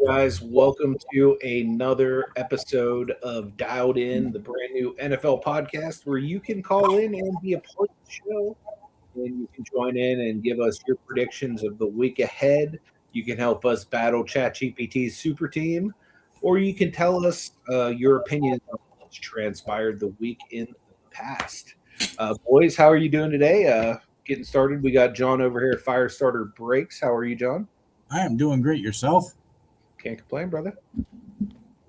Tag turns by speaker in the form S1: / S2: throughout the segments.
S1: Guys, welcome to another episode of Dialed In, the brand new NFL podcast where you can call in and be a part of the show. And you can join in and give us your predictions of the week ahead. You can help us battle Chat GPT's super team, or you can tell us your opinion on what's transpired the week in the past. Boys, how are you doing today? Getting started. We got John over here at Firestarter Breaks. How are you, John?
S2: I am doing great. Yourself?
S1: Can't complain, brother.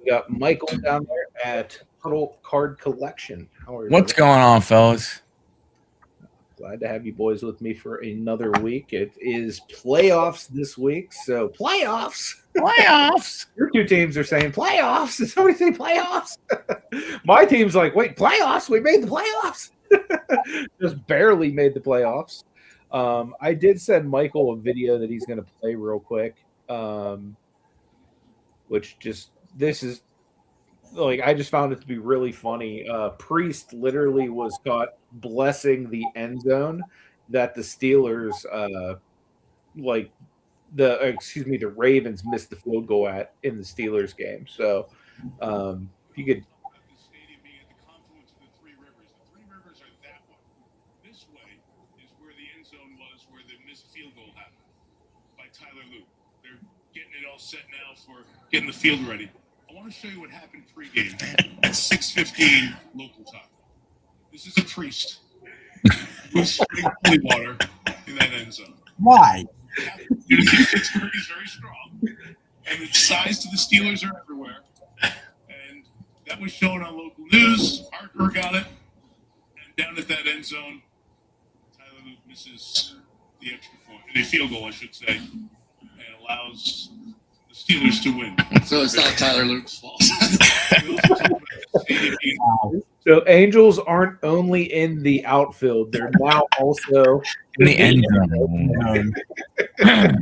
S1: We got Michael down there at Huddle Card Collection. How are you?
S3: What's
S1: brother?
S3: going on, fellas?
S1: Glad to have you boys with me for another week. It is playoffs this week, so playoffs.
S3: Playoffs.
S1: Your two teams are saying playoffs. Did somebody say playoffs? My team's like, wait, playoffs? We made the playoffs. Just barely made the playoffs. I did send Michael a video that he's going to play real quick. Which just this is like I just found it to be really funny. Priest literally was caught blessing the end zone that the Steelers the Ravens missed the field goal at in the Steelers game. So if you could
S4: The stadium being at the confluence of the three rivers. The three rivers are that one. This way is where the end zone was, where the missed field goal happened by Tyler Luke. They're getting it all set now for getting the field ready. I want to show you what happened pregame at 6:15 local time. This is a priest who's spraying holy water in that end zone.
S2: Why?
S4: You see Pittsburgh is very strong, and the size to the Steelers are everywhere. And that was shown on local news. Harper got it, and down at that end zone, Tyler Luke misses the extra point, the field goal, I should say, and allows the Steelers to win.
S5: So it's not Tyler Luke's fault.
S4: We also talked about the stadium being
S1: so Angels aren't only in the outfield, they're now also
S3: In the end zone.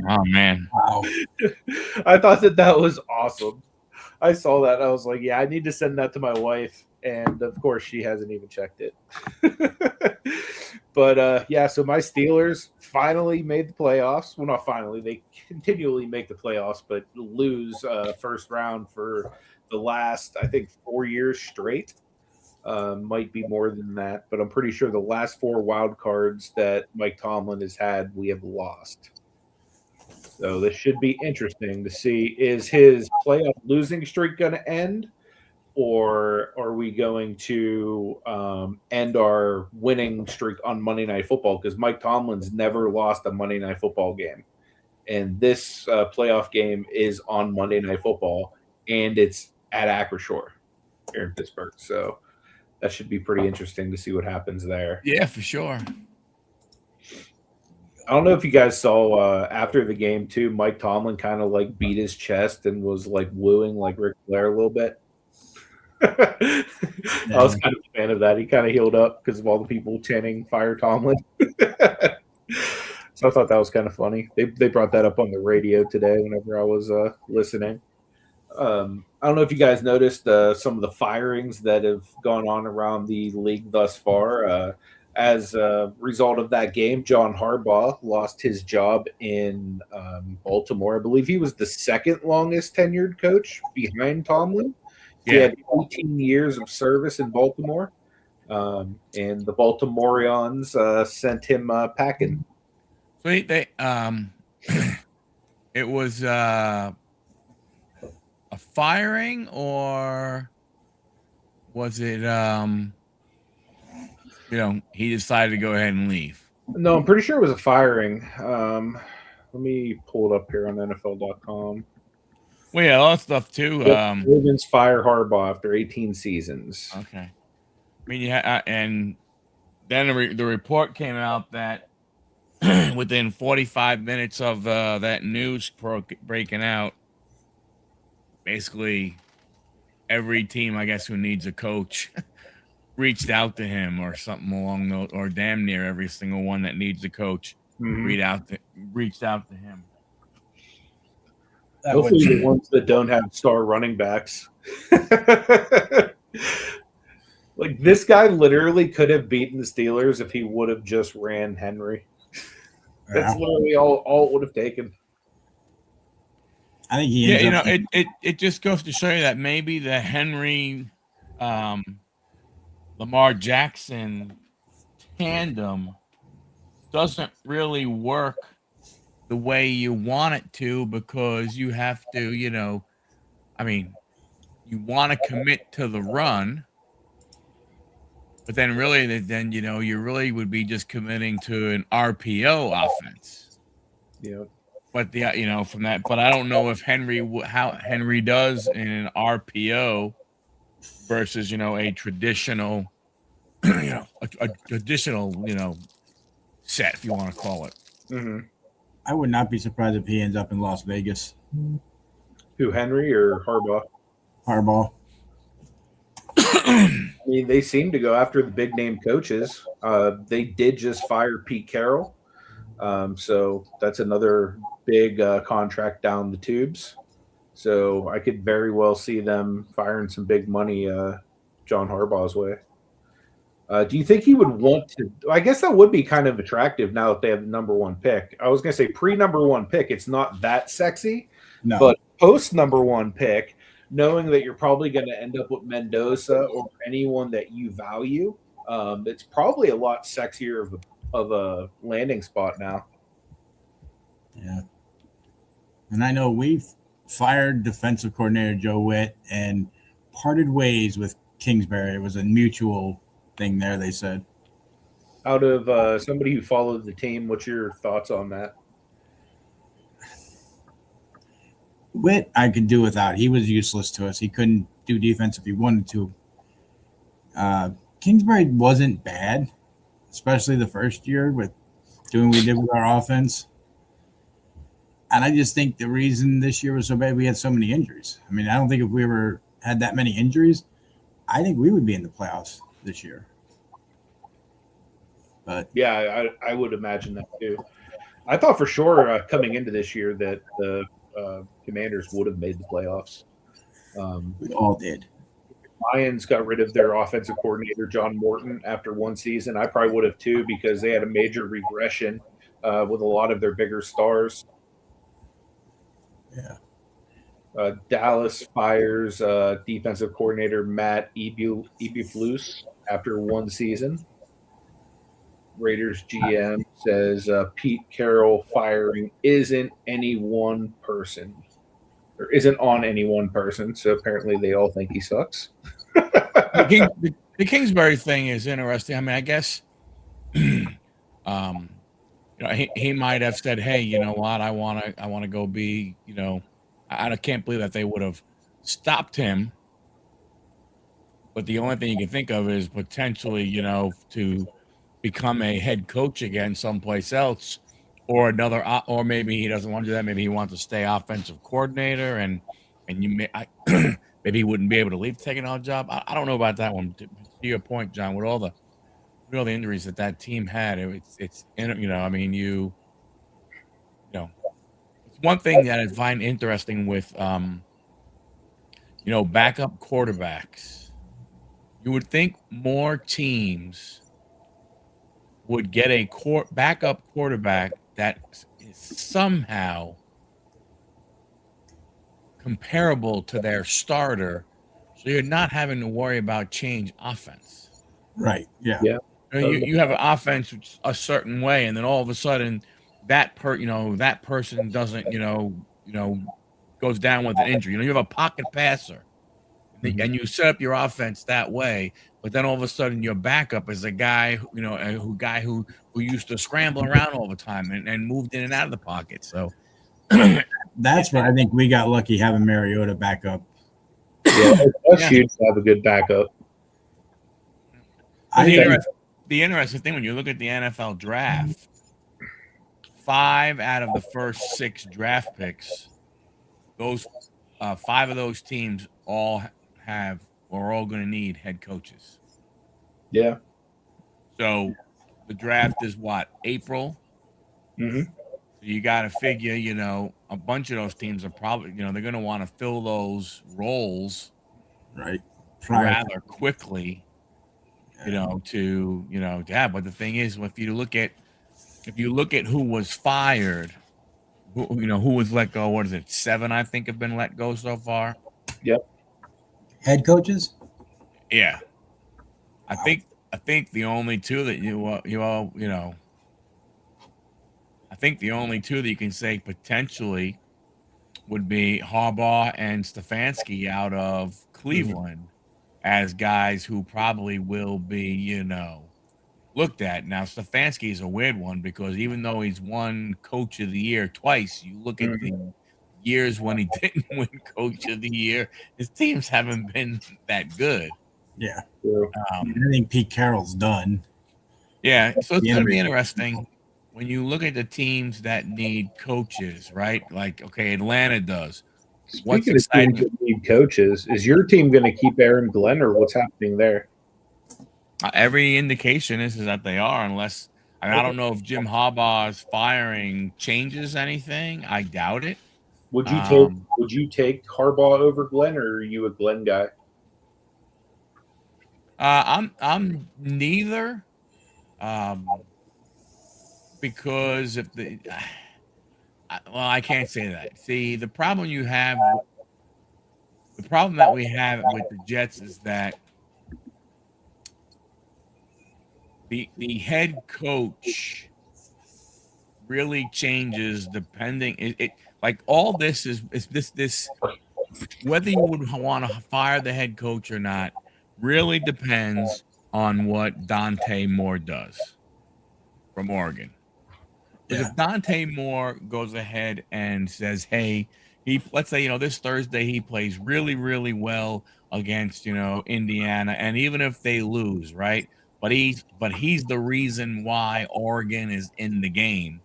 S3: Oh man.
S2: Wow.
S1: I thought that was awesome. I saw that. I was like, yeah, I need to send that to my wife. And of course, she hasn't even checked it. But yeah, so my Steelers finally made the playoffs. Well, not finally. They continually make the playoffs, but lose first round for the last, I think, 4 years straight. Might be more than that, but I'm pretty sure the last 4 wild cards that Mike Tomlin has had, we have lost. So this should be interesting to see. Is his playoff losing streak going to end, or are we going to end our winning streak on Monday Night Football? Because Mike Tomlin's never lost a Monday Night Football game, and this playoff game is on Monday Night Football, and it's at Acrisure here in Pittsburgh. So that should be pretty interesting to see what happens there.
S3: Yeah, for sure.
S1: I don't know if you guys saw after the game too, Mike Tomlin kind of like beat his chest and was like wooing like Ric Flair a little bit. I was kind of a fan of that. He kind of healed up because of all the people chanting "Fire Tomlin." So I thought that was kind of funny. They brought that up on the radio today whenever I was listening. I don't know if you guys noticed some of the firings that have gone on around the league thus far. As a result of that game, John Harbaugh lost his job in Baltimore. I believe he was the second longest tenured coach behind Tomlin. He had 18 years of service in Baltimore, and the Baltimoreans sent him packing.
S3: So they it was a firing, or was it he decided to go ahead and leave?
S1: No, I'm pretty sure it was a firing. Let me pull it up here on NFL.com.
S3: Well, yeah, all that stuff too.
S1: Ravens fire Harbaugh after 18 seasons.
S3: Okay. I mean, and then the report came out that within 45 minutes of that news breaking out, basically every team, I guess, who needs a coach reached out to him or something along those, or damn near every single one that needs a coach reached out to him.
S1: Hopefully the ones that don't have star running backs. Like this guy literally could have beaten the Steelers if he would have just ran Henry. That's literally all it would have taken.
S2: I think he ends up.
S3: It just goes to show you that maybe the Henry Lamar Jackson tandem doesn't really work the way you want it to, because you have to, I mean, you want to commit to the run, but then really, then you really would be just committing to an RPO offense.
S1: Yeah.
S3: But from that, but I don't know if how Henry does in an RPO versus a traditional, a traditional set, if you want to call it.
S1: Mm-hmm.
S2: I would not be surprised if he ends up in Las Vegas.
S1: Who, Henry or Harbaugh?
S2: Harbaugh.
S1: I mean, they seem to go after the big name coaches. They did just fire Pete Carroll, so that's another big contract down the tubes. So I could very well see them firing some big money John Harbaugh's way. Do you think he would want to? I guess that would be kind of attractive now that they have the number one pick. I was going to say pre-number one pick, it's not that sexy,
S2: No.
S1: but post number one pick, knowing that you're probably going to end up with Mendoza or anyone that you value, it's probably a lot sexier of a landing spot now.
S2: Yeah. And I know we've fired defensive coordinator Joe Witt and parted ways with Kingsbury. It was a mutual thing there, they said.
S1: Out of somebody who followed the team, what's your thoughts on that?
S2: Witt, I could do without. He was useless to us. He couldn't do defense if he wanted to. Kingsbury wasn't bad, especially the first year with doing what we did with our offense. And I just think the reason this year was so bad, we had so many injuries. I mean, I don't think if we ever had that many injuries, I think we would be in the playoffs this year. But
S1: yeah, I would imagine that too. I thought for sure coming into this year that the Commanders would have made the playoffs.
S2: We all did.
S1: Lions got rid of their offensive coordinator, John Morton, after one season. I probably would have too, because they had a major regression with a lot of their bigger stars.
S2: Yeah.
S1: Dallas fires defensive coordinator Matt Eberflus after one season. Raiders GM says Pete Carroll firing isn't any one person, or isn't on any one person. So apparently they all think he sucks.
S3: The Kingsbury thing is interesting. I mean, I guess he might have said, "Hey, you know what? I want to go be. I can't believe that they would have stopped him." But the only thing you can think of is potentially, to become a head coach again someplace else, or or maybe he doesn't want to do that. Maybe he wants to stay offensive coordinator, and maybe he wouldn't be able to leave to take another job. I don't know about that one. To your point, John, with all the injuries that team had, it's one thing that I find interesting with backup quarterbacks. You would think more teams would get a backup quarterback that is somehow comparable to their starter, so you're not having to worry about change offense.
S2: Right. Yeah.
S1: Yeah.
S3: You have an offense a certain way, and then all of a sudden that person doesn't goes down with an injury. You have a pocket passer, and you set up your offense that way, but then all of a sudden your backup is a guy who used to scramble around all the time and moved in and out of the pocket. So
S2: that's where I think we got lucky having Mariota back up.
S1: Yeah, that's huge to have a good backup.
S3: The interesting thing, when you look at the NFL draft, 5 out of the first 6 draft picks, those 5 of those teams all going to need head coaches.
S1: Yeah.
S3: So the draft is what, April?
S1: Mm-hmm.
S3: So you got to figure, a bunch of those teams are probably, they're going to want to fill those roles
S2: right
S3: rather quickly. To have. But the thing is, if you look at who was fired who was let go? What is it? 7, I think, have been let go so far.
S1: Yep.
S2: Head coaches?
S3: Yeah, I think the only two that I think the only two that you can say potentially would be Harbaugh and Stefanski out of Cleveland as guys who probably will be, looked at. Now, Stefanski is a weird one because even though he's won Coach of the Year twice, you look at the years when he didn't win Coach of the Year, his teams haven't been that good.
S2: Yeah.
S3: Um,
S2: I think Pete Carroll's done.
S3: yeah, so it's going to be interesting when you look at the teams that need coaches, right? Like, okay, Atlanta does. What's
S1: Speaking of teams
S3: exciting?
S1: that need coaches, is your team going to keep Aaron Glenn, or what's happening there?
S3: Every indication is that they are, unless I don't know if Jim Harbaugh's firing changes anything. I doubt it.
S1: Would you take Harbaugh over Glenn, or are you a Glenn guy?
S3: I'm neither, because if I can't say that. See, the problem that we have with the Jets is that the head coach really changes depending it like all this is this whether you would want to fire the head coach or not really depends on what Dante Moore does from Oregon. Because if Dante Moore goes ahead and says, hey, let's say, this Thursday he plays really, really well against, Indiana, and even if they lose, right? But he's the reason why Oregon is in the game.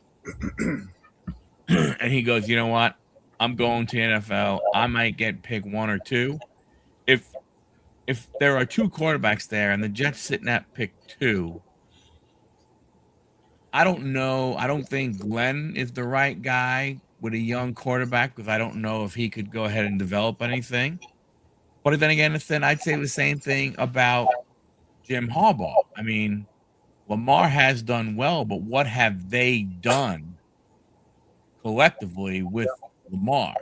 S3: And he goes, you know what? I'm going to NFL. I might get pick 1 or 2. If there are 2 quarterbacks there and the Jets sitting at pick 2, I don't know. I don't think Glenn is the right guy with a young quarterback because I don't know if he could go ahead and develop anything. But then again, I'd say the same thing about Jim Harbaugh. I mean, Lamar has done well, but what have they done collectively with Lamar?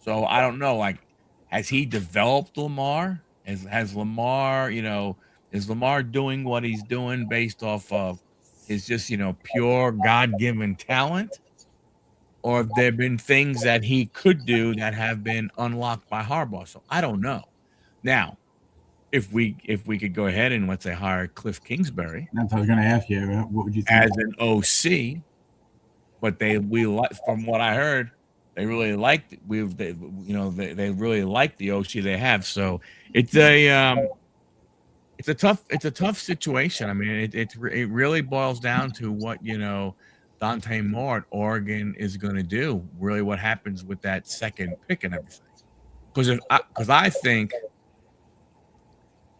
S3: So I don't know. Like, has he developed Lamar? Has Lamar, is Lamar doing what he's doing based off of his just, pure God-given talent? Or have there been things that he could do that have been unlocked by Harbaugh? So I don't know. Now, if we could go ahead and let's say hire Cliff Kingsbury,
S2: That's what I was going to ask you. What would you think
S3: as an OC? But from what I heard, they really liked they really like the OC they have. So it's a tough situation. I mean, it really boils down to what Dante Moore at Oregon is going to do. Really, what happens with that second pick and everything? Because I think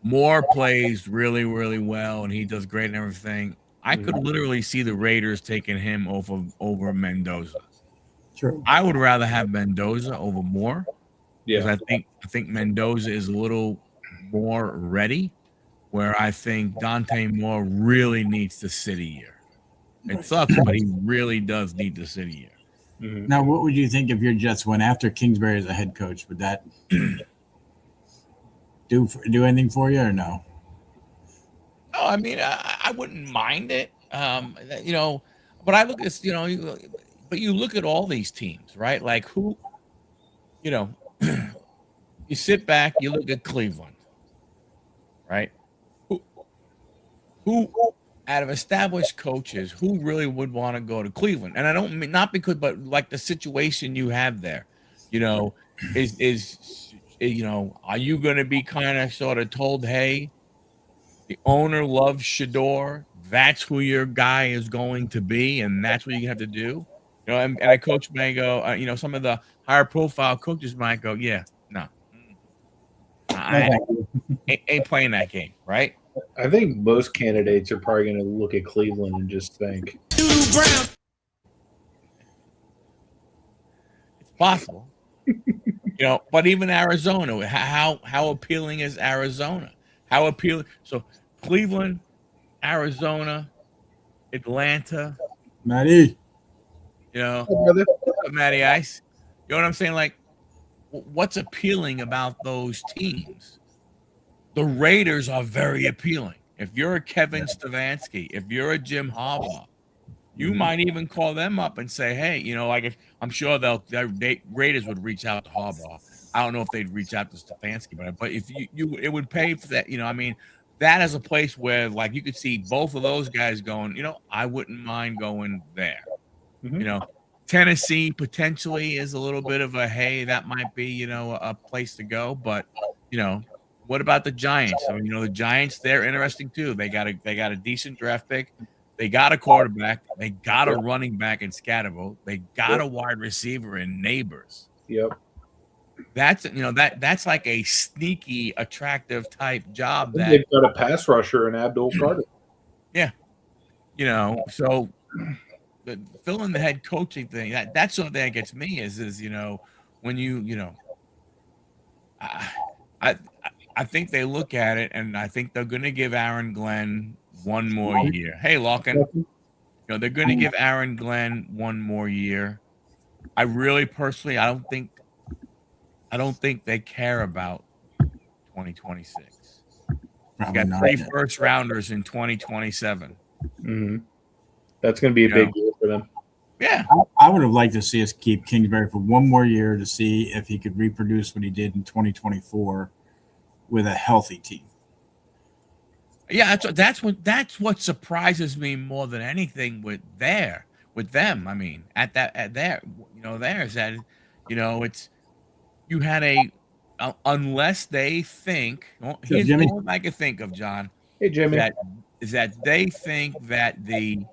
S3: Moore plays really, really well and he does great and everything. I could literally see the Raiders taking him over Mendoza.
S2: True.
S3: I would rather have Mendoza over Moore because
S1: Yeah.
S3: I think Mendoza is a little more ready, where I think Dante Moore really needs to sit a year. It sucks, but he really does need to sit a year.
S2: Now, what would you think if your Jets went after Kingsbury as a head coach? Would that do anything for you or no?
S3: No, I mean, I wouldn't mind it. But I look at but you look at all these teams, right? Like who, you sit back, you look at Cleveland, right? Who out of established coaches, who really would want to go to Cleveland? And I don't mean not because, but like the situation you have there, are you going to be kind of sort of told, hey, the owner loves Shador, that's who your guy is going to be, and that's what you have to do? And a coach may go, some of the higher profile coaches might go, yeah, no, I ain't playing that game, right?
S1: I think most candidates are probably going to look at Cleveland and just think,
S3: it's possible. But even Arizona, how appealing is Arizona? How appealing? So Cleveland, Arizona, Atlanta,
S2: Matty.
S3: Matty Ice. You know what I'm saying? Like, what's appealing about those teams? The Raiders are very appealing. If you're a Kevin Stefanski, if you're a Jim Harbaugh, you might even call them up and say, "Hey, like if I'm sure they Raiders would reach out to Harbaugh. I don't know if they'd reach out to Stefanski, but if you it would pay for that. I mean, that is a place where like you could see both of those guys going. I wouldn't mind going there.
S1: Mhm.
S3: Tennessee potentially is a little bit of a hey, that might be a place to go, but what about the Giants? I mean, the Giants, they're interesting too. They got a decent draft pick. They got a quarterback. They got a running back in Scatterville. They got a wide receiver in Neighbors.
S1: Yep.
S3: That's like a sneaky, attractive type job that
S1: They've got a pass rusher in Abdul Carter.
S3: yeah. So filling the head coaching thing, that's something that gets me is when I I think they look at it and I think they're gonna give Aaron Glenn one more year. Hey, Larkin. They're gonna give Aaron Glenn one more year. I really personally I don't think they care about 2026. You got 3 first rounders in 2027.
S1: Mm-hmm. That's going to be a big deal for them.
S3: Yeah.
S2: I would have liked to see us keep Kingsbury for one more year to see if he could reproduce what he did in 2024 with a healthy team.
S3: Yeah, that's what surprises me more than anything with them. I mean, there is that it's you had unless they think here's what I can think of, John.
S1: Hey, Jimmy.
S3: Is that they think that the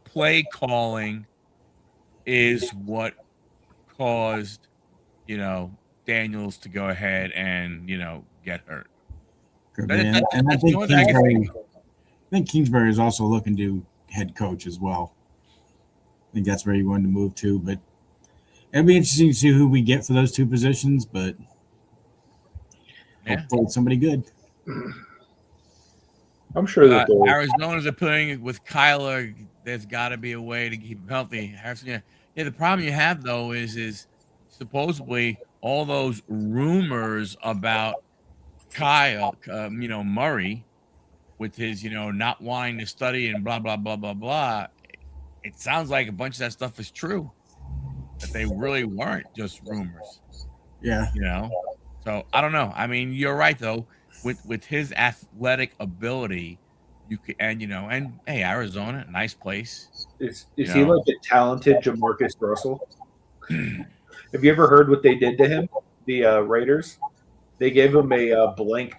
S3: play calling is what caused Daniels to go ahead and get hurt.
S2: And I think Kingsbury is also looking to head coach as well. I think that's where he wanted to move to, but it'll be interesting to see who we get for those two positions, but hopefully it's somebody good.
S1: I'm sure that
S3: Arizona's appealing with Kyler. There's got to be a way to keep him healthy. The problem you have though is supposedly all those rumors about Kyle, Murray, with his not wanting to study and blah blah blah blah blah. It sounds like a bunch of that stuff is true. That they really weren't just rumors.
S2: Yeah.
S3: So I don't know. I mean, you're right though. With his athletic ability, you can and hey, Arizona, nice place.
S1: Is he like a talented Jamarcus Russell? Have you ever heard what they did to him? The Raiders, they gave him a blank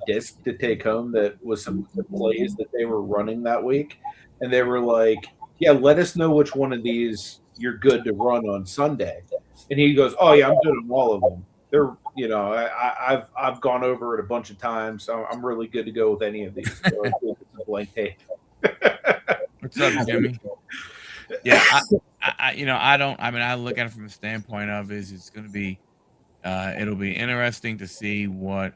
S1: disc to take home that was some plays that they were running that week, and they were like, "Yeah, let us know which one of these you're good to run on Sunday." And he goes, "Oh yeah, I'm good on all of them. They're I've gone over it a bunch of times. So I'm really good to go with any of these." So it's a blank tape.
S3: What's up, Jimmy? Yeah, I don't. I mean, I look at it from the standpoint of it's going to be, it'll be interesting to see what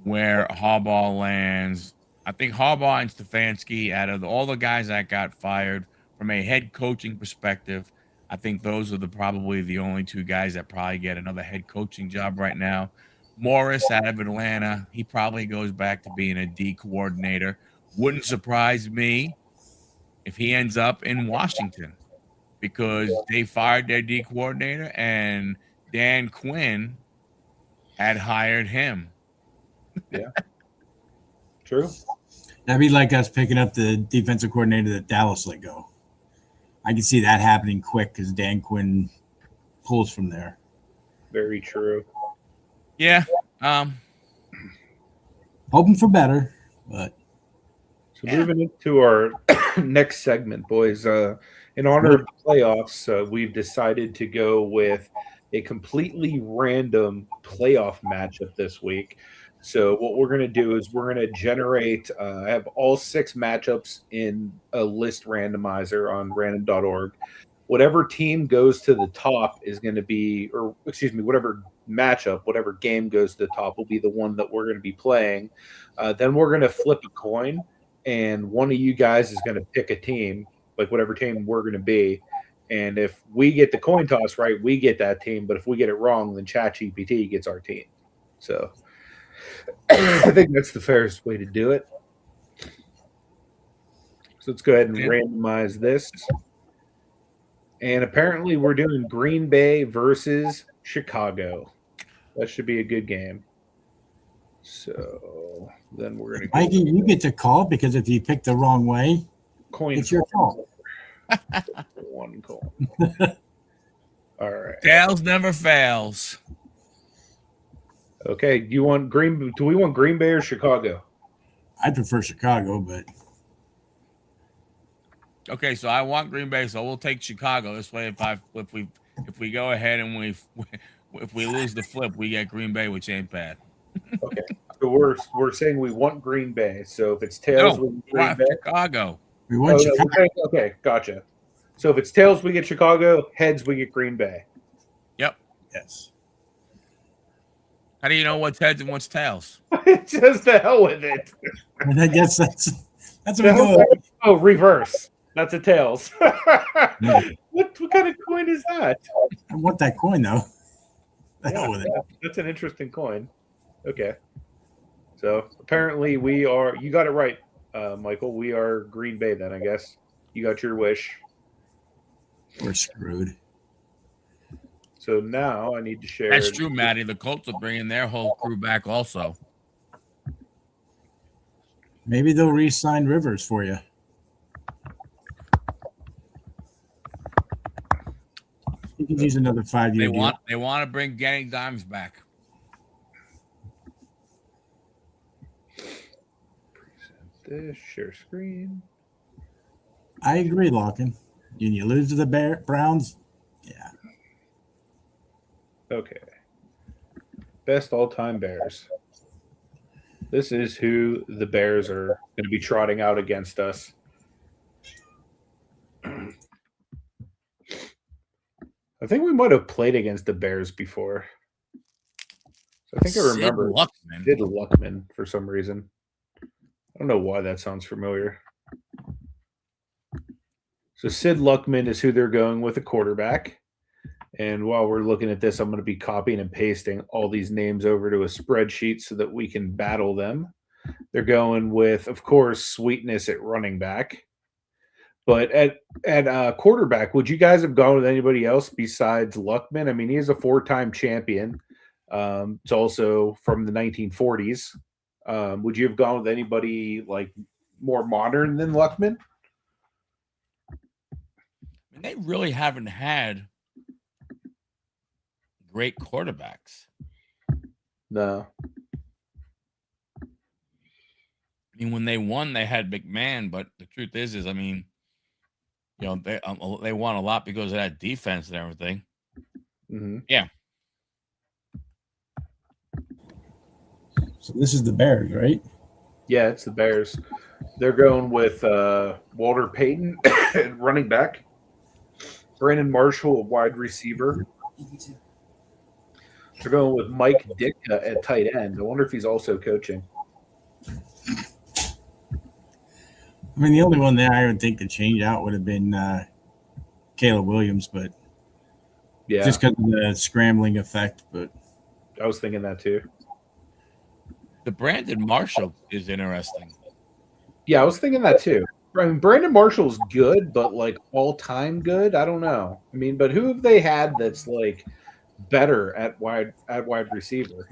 S3: where Harbaugh lands. I think Harbaugh and Stefanski, out of all the guys that got fired from a head coaching perspective, I think those are probably the only two guys that probably get another head coaching job right now. Morris out of Atlanta, he probably goes back to being a D coordinator. Wouldn't surprise me if he ends up in Washington because they fired their D coordinator and Dan Quinn had hired him.
S1: Yeah. True.
S2: That'd be like us picking up the defensive coordinator that Dallas let go. I can see that happening quick because Dan Quinn pulls from there.
S1: Very true.
S3: Yeah.
S2: Hoping for better, but.
S1: So moving into our next segment, boys. In honor of the playoffs, we've decided to go with a completely random playoff matchup this week. So what we're going to do is we're going to generate, I have all 6 matchups in a list randomizer on random.org. Whatever team goes to the top is going to be, or excuse me, whatever matchup, whatever game goes to the top will be the one that we're going to be playing. Then we're going to flip a coin, and one of you guys is going to pick a team. like whatever team we're going to be. And if we get the coin toss right, we get that team. But if we get it wrong, then Chat GPT gets our team. So I think that's the fairest way to do it. So let's go ahead and randomize this. And apparently we're doing Green Bay versus Chicago. That should be a good game. So then we're going to
S2: Mikey, you get to call because if you pick the wrong way,
S1: coin.
S2: it's your fault.
S1: One coin. All right.
S3: Tails never fails.
S1: Okay. Do we want Green Bay or Chicago?
S2: I prefer Chicago, but
S3: Okay, so I want Green Bay, so we'll take Chicago. This way, if we go ahead and if we lose the flip, we get Green Bay, which ain't bad.
S1: Okay. So we're saying we want Green Bay. So if it's tails, we get Green Bay.
S3: Chicago.
S2: we want Chicago.
S1: Okay, gotcha. So if it's tails, we get Chicago. Heads, we get Green Bay.
S3: Yep.
S2: Yes.
S3: How do you know what's heads and what's tails?
S1: Just the hell with it.
S2: And I guess that's what we go with.
S1: Oh, reverse. That's a tails. What kind of coin is that?
S2: I want that coin though. The hell with it.
S1: That's an interesting coin. Okay. So apparently you got it right, Michael. We are Green Bay then, I guess. You got your wish.
S2: We're screwed.
S1: So now I need to share.
S3: That's true, Maddie. The Colts are bringing their whole crew back also.
S2: Maybe they'll re-sign Rivers for you. You can use another 5-year deal.
S3: They want to bring Gang Dimes back.
S1: Present this, share screen.
S2: I agree, Larkin. You lose to the Browns. Yeah.
S1: Okay. Best all-time Bears. This is who the Bears are going to be trotting out against us. I think we might have played against the Bears before. I think I remember Sid Luckman for some reason. I don't know why that sounds familiar. So Sid Luckman is who they're going with, a quarterback. And while we're looking at this, I'm going to be copying and pasting all these names over to a spreadsheet so that we can battle them. They're going with, of course, Sweetness at running back. But at quarterback, would you guys have gone with anybody else besides Luckman? I mean, he is a 4-time champion. It's also from the 1940s. Would you have gone with anybody like more modern than Luckman?
S3: They really haven't had great quarterbacks.
S1: No.
S3: I mean, when they won, they had McMahon, but the truth is, I mean, you know, they won a lot because of that defense and everything.
S1: Mm-hmm.
S3: Yeah.
S2: So this is the Bears, right?
S1: Yeah, it's the Bears. They're going with Walter Payton at running back, Brandon Marshall, a wide receiver. They're going with Mike Ditka at tight end. I wonder if he's also coaching.
S2: I mean, the only one that I would think to change out would have been Caleb Williams, but
S1: yeah,
S2: just because of the scrambling effect. But
S1: I was thinking that too.
S3: The Brandon Marshall is interesting.
S1: Yeah, I was thinking that too. I mean, Brandon Marshall's good, but like all-time good, I don't know. I mean, but who have they had that's like better at wide receiver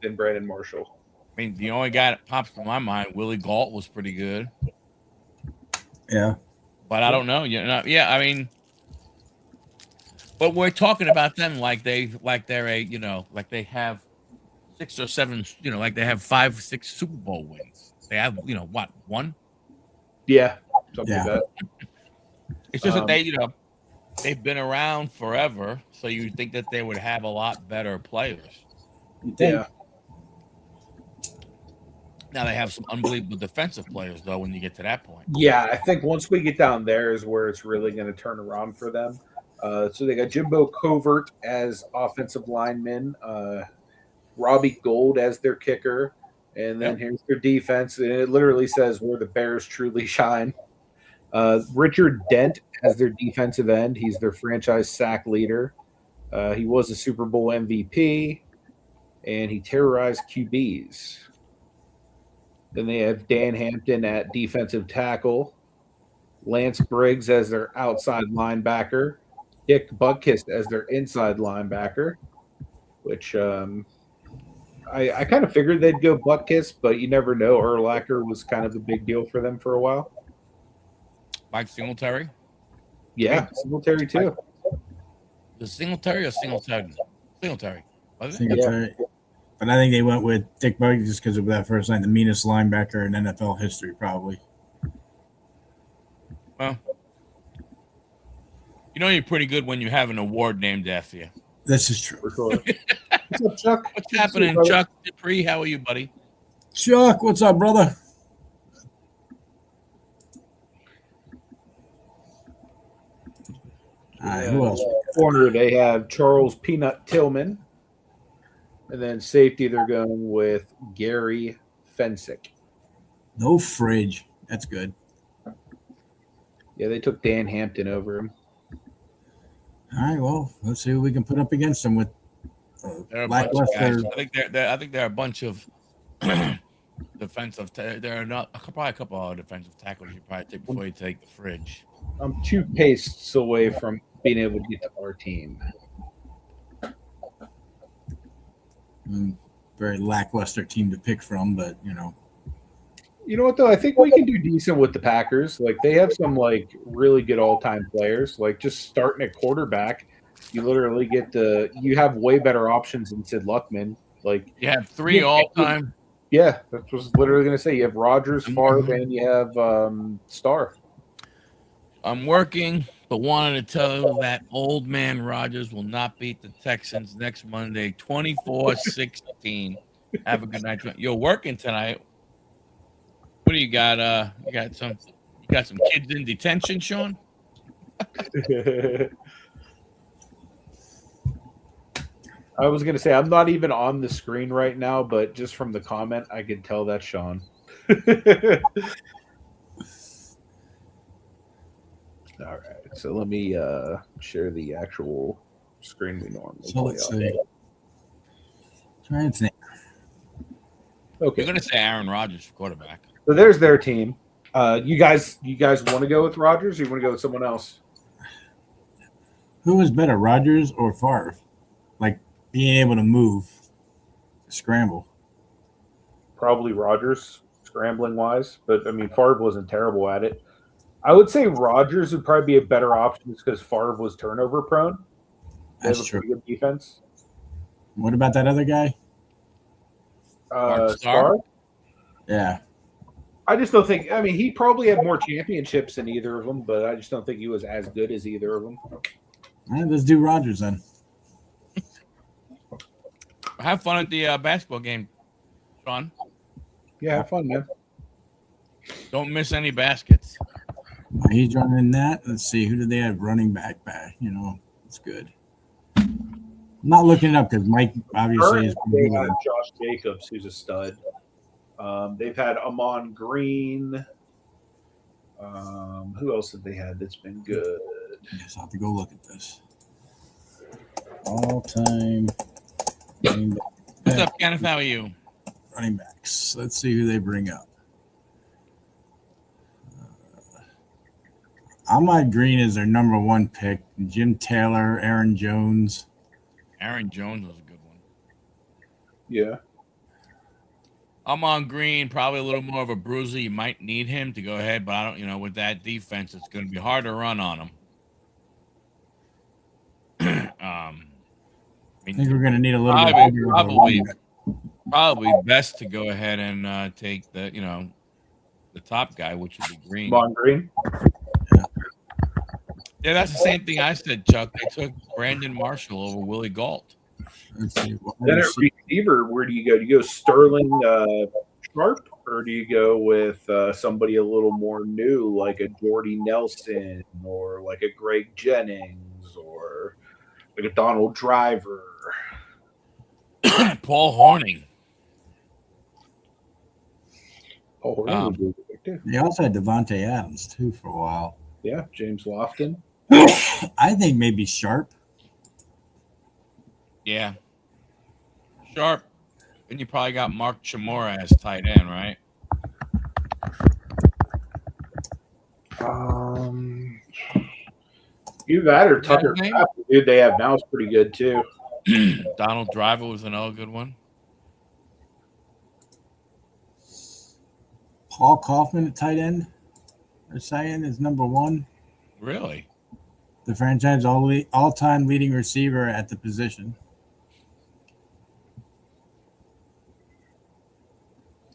S1: than Brandon Marshall?
S3: I mean, the only guy that pops to my mind, Willie Gault, was pretty good.
S2: Yeah,
S3: but I don't know. Yeah, I mean, but we're talking about them like they're like they have 6 or 7, like they have 5, 6 Super Bowl wins. They have, what, 1?
S1: Yeah, something like that.
S3: It's just that they've been around forever, so you think that they would have a lot better players.
S1: Yeah.
S3: Now they have some unbelievable defensive players, though, when you get to that point.
S1: Yeah, I think once we get down there is where it's really going to turn around for them. So they got Jimbo Covert as offensive lineman, Robbie Gould as their kicker, and then here's their defense. And it literally says where the Bears truly shine. Richard Dent as their defensive end. He's their franchise sack leader. He was a Super Bowl MVP, and he terrorized QBs. Then they have Dan Hampton at defensive tackle, Lance Briggs as their outside linebacker, Dick Butkus as their inside linebacker, which I kind of figured they'd go Butkus, but you never know. Urlacher was kind of a big deal for them for a while.
S3: Mike Singletary.
S1: Yeah, Singletary too.
S3: The Singletary or Singletary? Singletary. Was it?
S2: Singletary. But I think they went with Dick Butkus just because of that first line, the meanest linebacker in NFL history, probably.
S3: Well, you know you're pretty good when you have an award named after you.
S2: This is true.
S1: For sure. What's up, Chuck?
S3: What's happening, Chuck Dupree? How are you, buddy?
S2: Chuck, what's up, brother? All right, who else?
S1: Corner, they have Charles Peanut Tillman. And then safety, they're going with Gary Fensick.
S2: No fridge. That's good.
S1: Yeah, they took Dan Hampton over him.
S2: All right, well, let's see who we can put up against them with.
S3: They're a bunch of guys.
S2: Lackluster.
S3: I think they're a bunch of defensive. There are not probably a couple of defensive tackles you probably take before you take the fridge.
S1: I'm 2 pastes away from being able to get to our team.
S2: Very lackluster team to pick from, but you know.
S1: You know what though? I think we can do decent with the Packers. Like they have some like really good all-time players. Like just starting at quarterback, you literally you have way better options than Sid Luckman. Like
S3: You have 3 all-time.
S1: yeah, that was literally going to say. You have Rodgers, Favre, and you have Starr.
S3: I'm working, but wanted to tell you that old man Rodgers will not beat the Texans next Monday, 24-16. Have a good night. You're working tonight. What do you got? You got some kids in detention, Sean?
S1: I was going to say I'm not even on the screen right now, but just from the comment, I could tell that's Sean. All right, so let me share the actual screen we normally
S2: So
S1: play
S2: let's
S1: on.
S2: see. Trying to think.
S1: Okay,
S3: You're going to say Aaron Rodgers for quarterback.
S1: so there's their team. You guys want to go with Rodgers, or you want to go with someone else?
S2: Who was better, Rodgers or Favre? Like being able to move, scramble.
S1: Probably Rodgers, scrambling wise, but I mean Favre wasn't terrible at it. I would say Rodgers would probably be a better option just because Favre was turnover prone. They have
S2: That's
S1: a
S2: true.
S1: pretty good defense.
S2: What about that other guy?
S3: Starr?
S1: Starr?
S2: Yeah.
S1: I just don't think. I mean, he probably had more championships than either of them, but I just don't think he was as good as either of them.
S2: All right, let's do Rodgers then.
S3: Have fun at the basketball game, Sean.
S1: Yeah, have fun, man.
S3: Don't miss any baskets.
S2: He's running that. Let's see. Who did they have running back? You know, it's good. I'm not looking it up because Mike obviously is.
S1: They had Josh Jacobs, who's a stud. They've had Amon Green. Who else have they had that's been good?
S2: Yes, I'll have to go look at this. All time running
S3: What's up, Kenneth? How are you?
S2: backs. Let's see who they bring up. Ahmad Green is their number 1 pick. Jim Taylor, Aaron Jones.
S3: Aaron Jones was a good one.
S1: Yeah.
S3: I'm on Green, probably a little more of a bruiser. You might need him to go ahead, but I don't, with that defense, it's going to be hard to run on him.
S2: I think we're going to need a little bit bigger of a
S3: probably best to go ahead and take the top guy, which would be Green.
S1: Amon Green.
S3: Yeah, that's the same thing I said, Chuck. They took Brandon Marshall over Willie Galt.
S2: Let's see.
S1: Then at receiver, where do you go? Do you go Sterling Sharp, or do you go with somebody a little more new, like a Jordy Nelson, or like a Greg Jennings, or like a Donald Driver?
S3: Paul Horning.
S1: Oh, too.
S2: They also had Devontae Adams too for a while.
S1: Yeah, James Lofton.
S2: I think maybe Sharp.
S3: Yeah. Sharp. And you probably got Mark Chamora as tight end, right?
S1: You that or
S3: Is that
S1: Tucker
S3: his name?
S1: Kraft, the dude they have now is pretty good too.
S3: Donald Driver was another good one.
S2: Paul Kaufman at tight end. They're saying is number one.
S3: Really?
S2: The franchise all-time leading receiver at the position.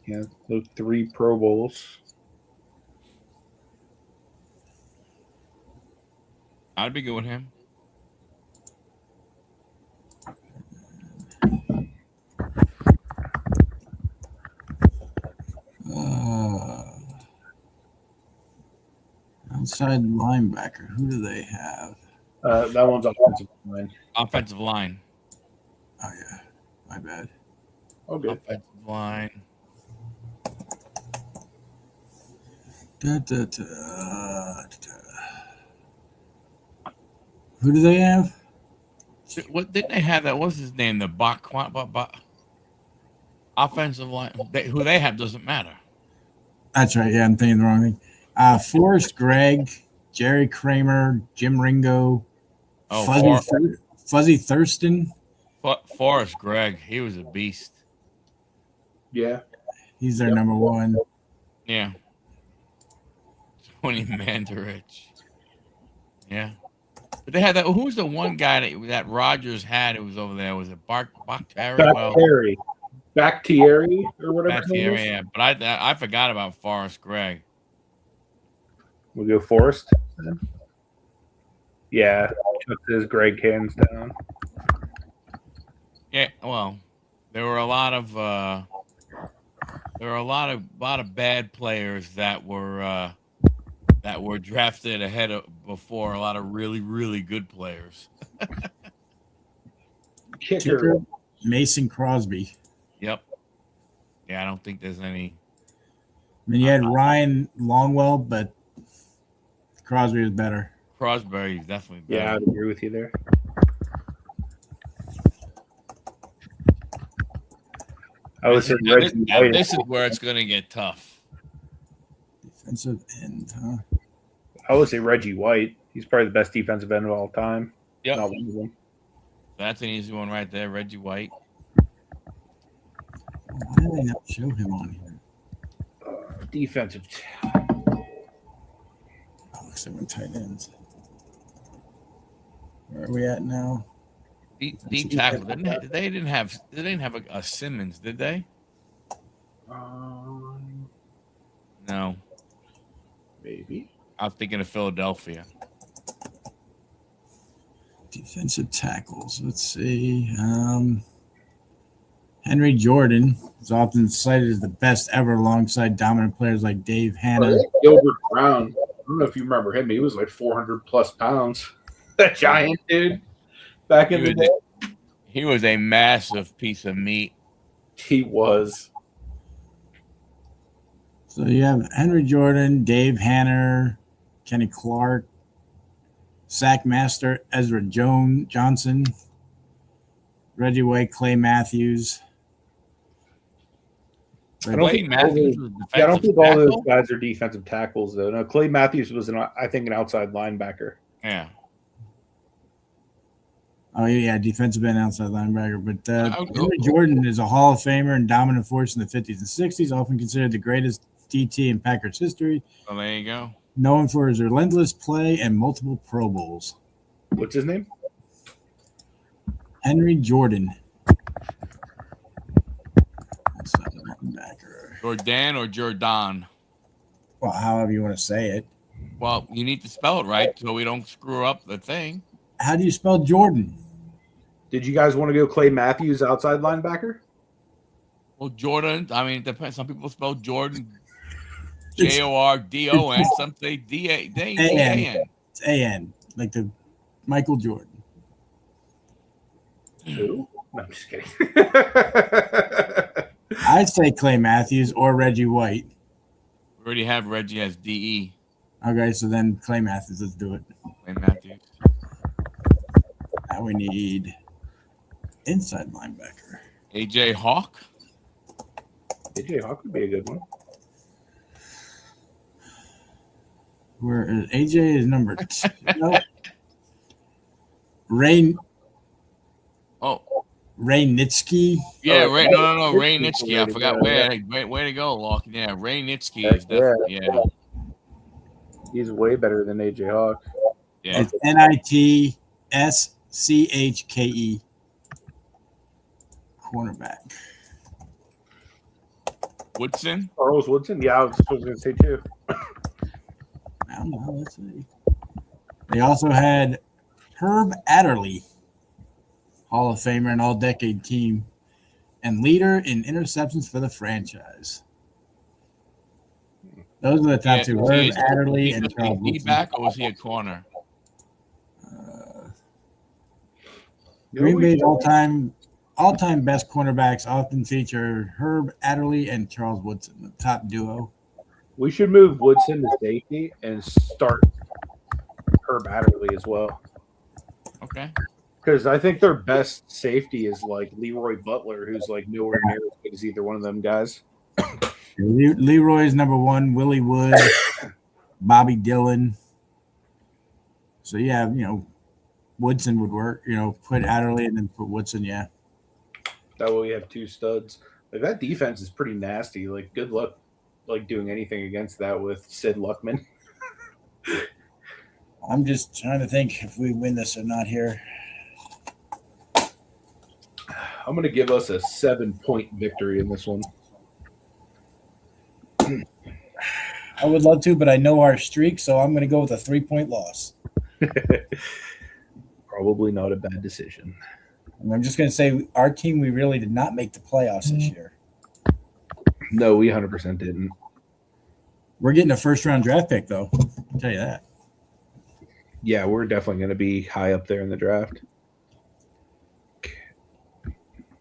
S1: Yeah, those 3 Pro Bowls.
S3: I'd be good with him.
S2: Outside linebacker. Who do they have?
S1: That one's offensive line.
S3: Offensive line.
S2: Oh yeah, my bad.
S1: Okay.
S3: Offensive line.
S2: Who do they have?
S3: What didn't they have? That was his name. The offensive line. Who they have doesn't matter.
S2: That's right. Yeah, I'm thinking the wrong thing. Forrest Gregg, Jerry Kramer, Jim Ringo, Fuzzy Thurston.
S3: Forrest Gregg. He was a beast.
S1: Yeah.
S2: He's their number one.
S3: Yeah. Tony Mandarich. Yeah. But they had that. Who was the one guy that Rogers had who was over there? Was it Bakhtiari?
S1: Bakhtiari or whatever.
S3: Bakhtiari, yeah. But I forgot about Forrest Gregg.
S1: We'll go Forrest. Yeah. Chuck says Greg hands down.
S3: Yeah, well, there were a lot of bad players that were drafted ahead of before a lot of really, really good players.
S1: Kicker.
S2: Mason Crosby.
S3: Yep. Yeah, I don't think there's any.
S2: I mean, you had Ryan Longwell, but Crosby was better.
S3: Crosby is definitely better.
S1: Yeah, I'd agree with you there. I would say Reggie White.
S3: This is where it's going to get tough.
S2: Defensive end, huh?
S1: I would say Reggie White. He's probably the best defensive end of all time.
S3: Yep.
S1: Not one of them.
S3: That's an easy one right there, Reggie White.
S2: Why do they not show him on here?
S1: Defensive.
S2: Looks like tight ends. Where are we at now?
S3: Deep tackle. They didn't have a Simmons, did they? No.
S1: Maybe.
S3: I was thinking of Philadelphia.
S2: Defensive tackles. Let's see. Henry Jordan is often cited as the best ever alongside dominant players like Dave Hanna.
S1: Gilbert Brown. I don't know if you remember him. He was like 400 plus pounds. That giant dude back in the day.
S3: He was a massive piece of meat.
S1: He was.
S2: So you have Henry Jordan, Dave Hanna, Kenny Clark, sack master Ezra Johnson, Reggie White, Clay Matthews.
S1: I don't think all those guys are defensive tackles, though. No, Clay Matthews was, I think, an outside linebacker.
S3: Yeah.
S2: Oh, yeah, defensive end, outside linebacker. But Henry Jordan is a Hall of Famer and dominant force in the 50s and 60s, often considered the greatest DT in Packers history.
S3: Well, there you go.
S2: Known for his relentless play and multiple Pro Bowls.
S1: What's his name?
S2: Henry Jordan. Outside linebacker.
S3: Jordan or Jordan?
S2: Well, however you want to say it.
S3: Well, you need to spell it right so we don't screw up the thing.
S2: How do you spell Jordan?
S1: Did you guys want to go Clay Matthews outside linebacker?
S3: Well, Jordan, I mean, it depends. Some people spell Jordan Jordon. Some say D-A-N.
S2: It's A-N, like the Michael Jordan.
S1: Who? No, I'm just kidding.
S2: I'd say Clay Matthews or Reggie White.
S3: We already have Reggie as DE.
S2: Okay, so then Clay Matthews, let's do it.
S3: Clay Matthews.
S2: Now we need inside linebacker.
S3: AJ Hawk.
S1: AJ Hawk would be a good one.
S2: Where is AJ is number 2. No. Ray
S3: Oh,
S2: Nitsky.
S3: yeah,
S1: Oh,
S3: Ray. No. Ray
S1: Nitsky's
S3: Nitsky. I
S1: already
S3: forgot
S1: there,
S3: where to go, Lock. Yeah, Ray Nitsky
S1: Heck
S3: is definitely
S1: He's way better than AJ Hawk.
S3: yeah.
S2: It's NITSCHKE. Cornerback.
S3: Woodson.
S1: Charles Woodson? Yeah, I was going to say too.
S2: I don't know. Let's see. They also had Herb Adderley, Hall of Famer and All-Decade Team, and leader in interceptions for the franchise. Those are the top two: Herb Adderley and Charles Woodson.
S3: Back or was he a corner?
S2: Green Bay's all-time best cornerbacks often feature Herb Adderley and Charles Woodson, the top duo.
S1: We should move Woodson to safety and start Herb Adderley as well.
S3: Okay.
S1: Because I think their best safety is like Leroy Butler, who's like nowhere near as good as either one of them guys.
S2: Leroy's number 1, Willie Wood, Bobby Dillon. So yeah, Woodson would work. Put Adderley and then put Woodson. Yeah.
S1: That way we have 2 studs. Like that defense is pretty nasty. Like good luck like doing anything against that with Sid Luckman.
S2: I'm just trying to think if we win this or not here.
S1: I'm going to give us a 7-point victory in this one.
S2: I would love to, but I know our streak, so I'm going to go with a 3-point loss.
S1: Probably not a bad decision.
S2: And I'm just going to say our team, we really did not make the playoffs this year.
S1: No, we 100% didn't.
S2: We're getting a first-round draft pick, though. I'll tell you that.
S1: Yeah, we're definitely going to be high up there in the draft.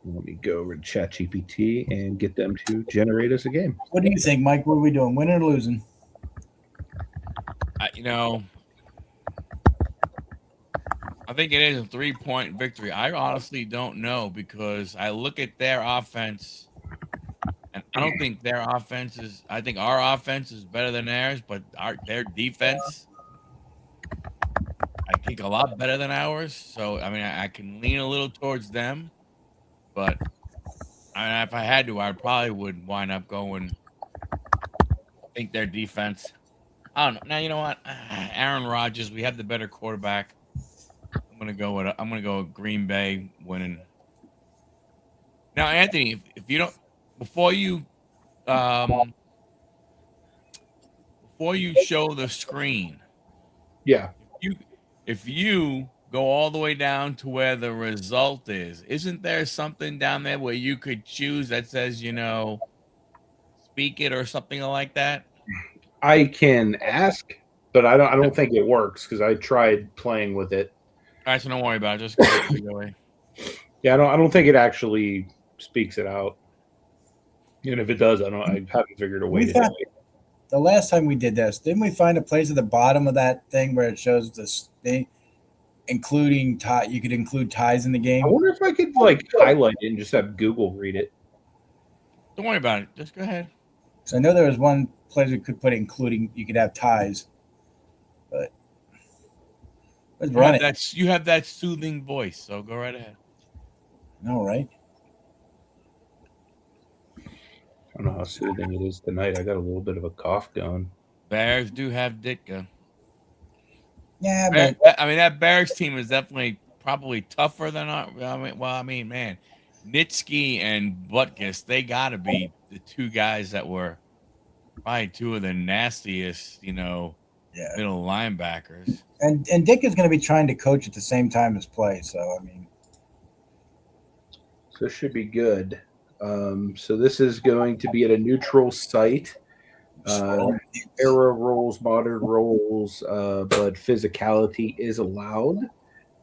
S1: Let me go over to Chat GPT and get them to generate us a game.
S2: What do you think, Mike? What are we doing? Winning or losing?
S3: I think it is a 3-point victory. I honestly don't know because I look at their offense and I don't think their offense is. I think our offense is better than theirs, but their defense, I think, a lot better than ours. So I mean, I can lean a little towards them, but if I had to, I probably would wind up going. I think their defense. I don't know. Now you know what, Aaron Rodgers. We have the better quarterback. I'm gonna go with Green Bay winning. Now, Anthony, if you don't, before you show the screen,
S1: Yeah.
S3: if you go all the way down to where the result is, isn't there something down there where you could choose that says, speak it or something like that?
S1: I can ask, but I don't think it works because I tried playing with it.
S3: All right, so don't worry about it. Just go away.
S1: Yeah, I don't think it actually speaks it out. And if it does, I haven't figured a way to do it.
S2: The last time we did this, didn't we find a place at the bottom of that thing where it shows this thing, including tie? You could include ties in the game.
S1: I wonder if I could highlight it and just have Google read it.
S3: Don't worry about it. Just go ahead.
S2: So I know there was one place we could put including. You could have ties, but let's run it.
S3: You have that soothing voice, so go right ahead.
S2: All right.
S1: I don't know how soothing it is tonight. I got a little bit of a cough going.
S3: Bears do have Ditka.
S2: Yeah,
S3: but
S2: but
S3: that Bears team is definitely probably tougher than our. Man, Nitsky and Butkus, they got to be the 2 guys that were probably 2 of the nastiest, middle linebackers.
S2: And Dick is going to be trying to coach at the same time as play. So
S1: so it should be good. So this is going to be at a neutral site. Era rules, modern rules, but physicality is allowed.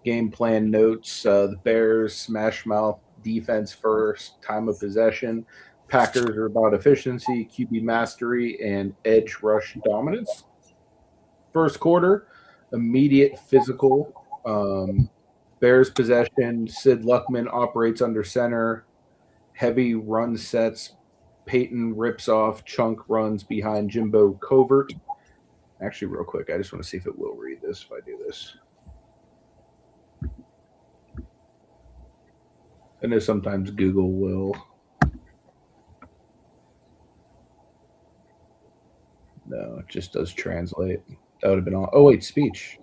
S1: Game plan notes: the Bears smash mouth defense first, time of possession. Packers are about efficiency, QB mastery, and edge rush dominance. First quarter, immediate physical. Bears possession. Sid Luckman operates under center. Heavy run sets. Peyton rips off chunk runs behind Jimbo Covert. Actually, real quick, I just want to see if it will read this if I do this. I know sometimes Google will. No, it just does translate. That would have been all. Oh, wait, speech.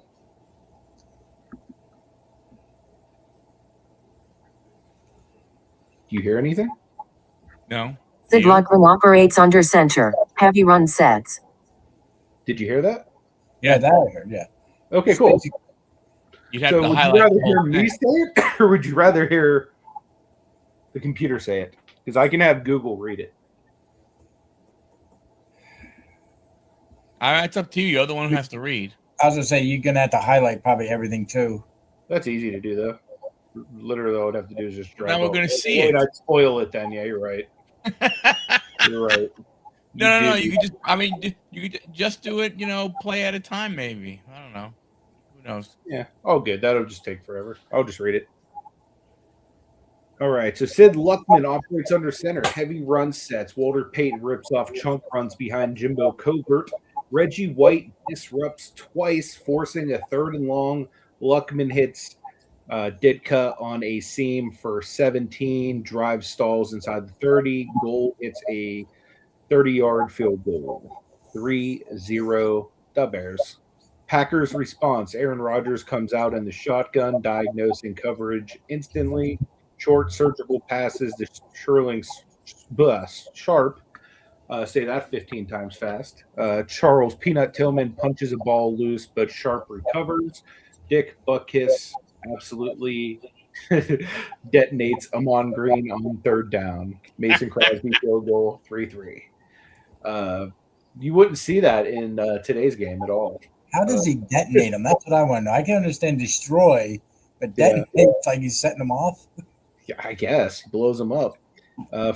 S1: Do you hear anything?
S3: No.
S6: Sid Luckman operates under center. Heavy run sets.
S1: Did you hear that?
S2: Yeah, that I heard. Yeah.
S1: Okay, cool.
S3: You'd have
S1: So
S3: to
S1: would you
S3: highlight
S1: rather
S3: the
S1: hear
S3: whole
S1: me
S3: thing.
S1: say it, or would you rather hear the computer say it? Because I can have Google read it.
S3: It's up to you. You're the one who has to read.
S2: I was gonna say you're gonna have to highlight probably everything too.
S1: That's easy to do, though. Literally, all I'd have to do is just drag.
S3: Now we're
S1: all-
S3: gonna see
S1: Wait,
S3: it.
S1: I'd spoil it then. Yeah, you're right. You're right.
S3: No.
S1: did-
S3: You could just. I mean, you could just do it. Play at a time. Maybe. I don't know. Who knows?
S1: Yeah. Oh, good. That'll just take forever. I'll just read it. All right. So Sid Luckman operates under center. Heavy run sets. Walter Payton rips off chunk runs behind Jimbo Covert. Reggie White disrupts twice, forcing a 3rd and long. Luckman hits Ditka on a seam for 17. Drive stalls inside the 30. Goal. It's a 30-yard field goal. 3-0 the Bears. Packers response. Aaron Rodgers comes out in the shotgun, diagnosing coverage instantly. Short surgical passes to Sharp. Say that 15 times fast. Charles Peanut Tillman punches a ball loose, but Sharp recovers. Dick Buckiss absolutely detonates Amon Green on 3rd down. Mason Crosby field goal, 3-3. You wouldn't see that in today's game at all.
S2: How does he detonate them? That's what I want to know. I can understand destroy, but detonate like he's setting them off.
S1: Yeah, I guess blows them up.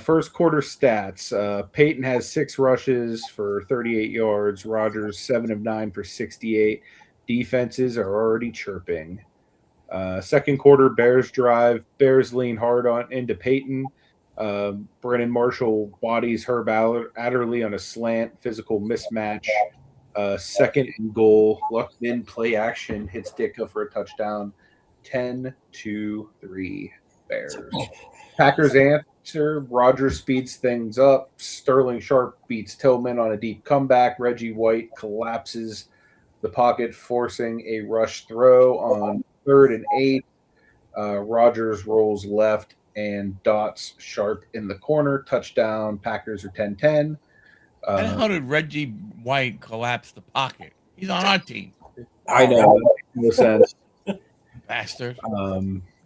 S1: First quarter stats. Peyton has 6 rushes for 38 yards. Rodgers 7 of 9 for 68. Defenses are already chirping. Second quarter Bears drive. Bears lean hard on into Peyton. Brennan Marshall bodies Herb Adderley on a slant. Physical mismatch. Second and goal. Luckman play action hits Ditka for a touchdown. 10-3 Bears. Packers answer. Rodgers speeds things up. Sterling Sharp beats Tillman on a deep comeback. Reggie White collapses the pocket, forcing a rush throw on 3rd and 8. Rodgers rolls left and dots Sharp in the corner. Touchdown. Packers are 10-10.
S3: How the hell did Reggie White collapse the pocket? He's on our team.
S1: I know. That makes no sense.
S3: Bastard.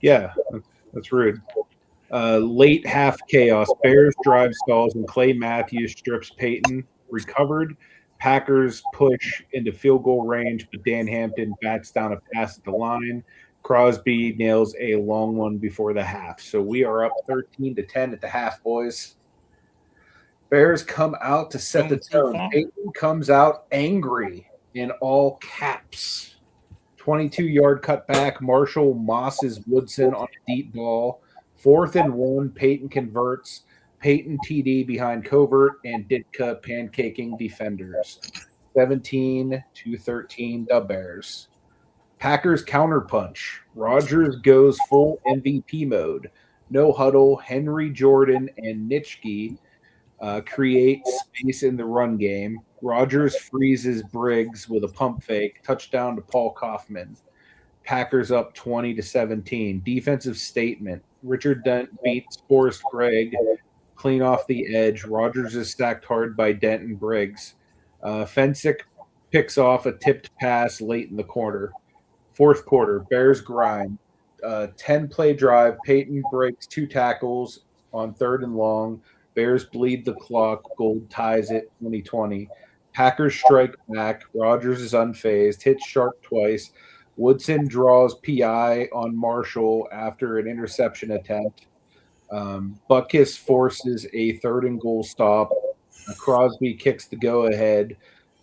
S1: Yeah, that's rude. Late half chaos. Bears drive stalls and Clay Matthews strips Peyton. Recovered. Packers push into field goal range, but Dan Hampton bats down a pass at the line. Crosby nails a long one before the half. So we are up 13-10 at the half, boys. Bears come out to set the tone. Peyton comes out angry in all caps. 22-yard cutback. Marshall mosses Woodson on a deep ball. 4th and 1. Peyton converts. Peyton TD behind Covert and Ditka pancaking defenders. 17-13 the Bears. Packers counterpunch. Rodgers goes full MVP mode. No huddle. Henry Jordan and Nitschke create space in the run game. Rodgers freezes Briggs with a pump fake. Touchdown to Paul Kaufman. Packers up 20-17. Defensive statement. Richard Dent beats Forrest Gregg clean off the edge. Rodgers is sacked hard by Dent and Briggs. Fensick picks off a tipped pass late in the quarter. Fourth quarter, Bears grind. 10-play drive. Peyton breaks 2 tackles on 3rd and long. Bears bleed the clock. Gold ties it 2020. Packers strike back. Rodgers is unfazed. Hits Sharp twice. Woodson draws PI on Marshall after an interception attempt. Butkus forces a 3rd and goal stop. Crosby kicks the go-ahead,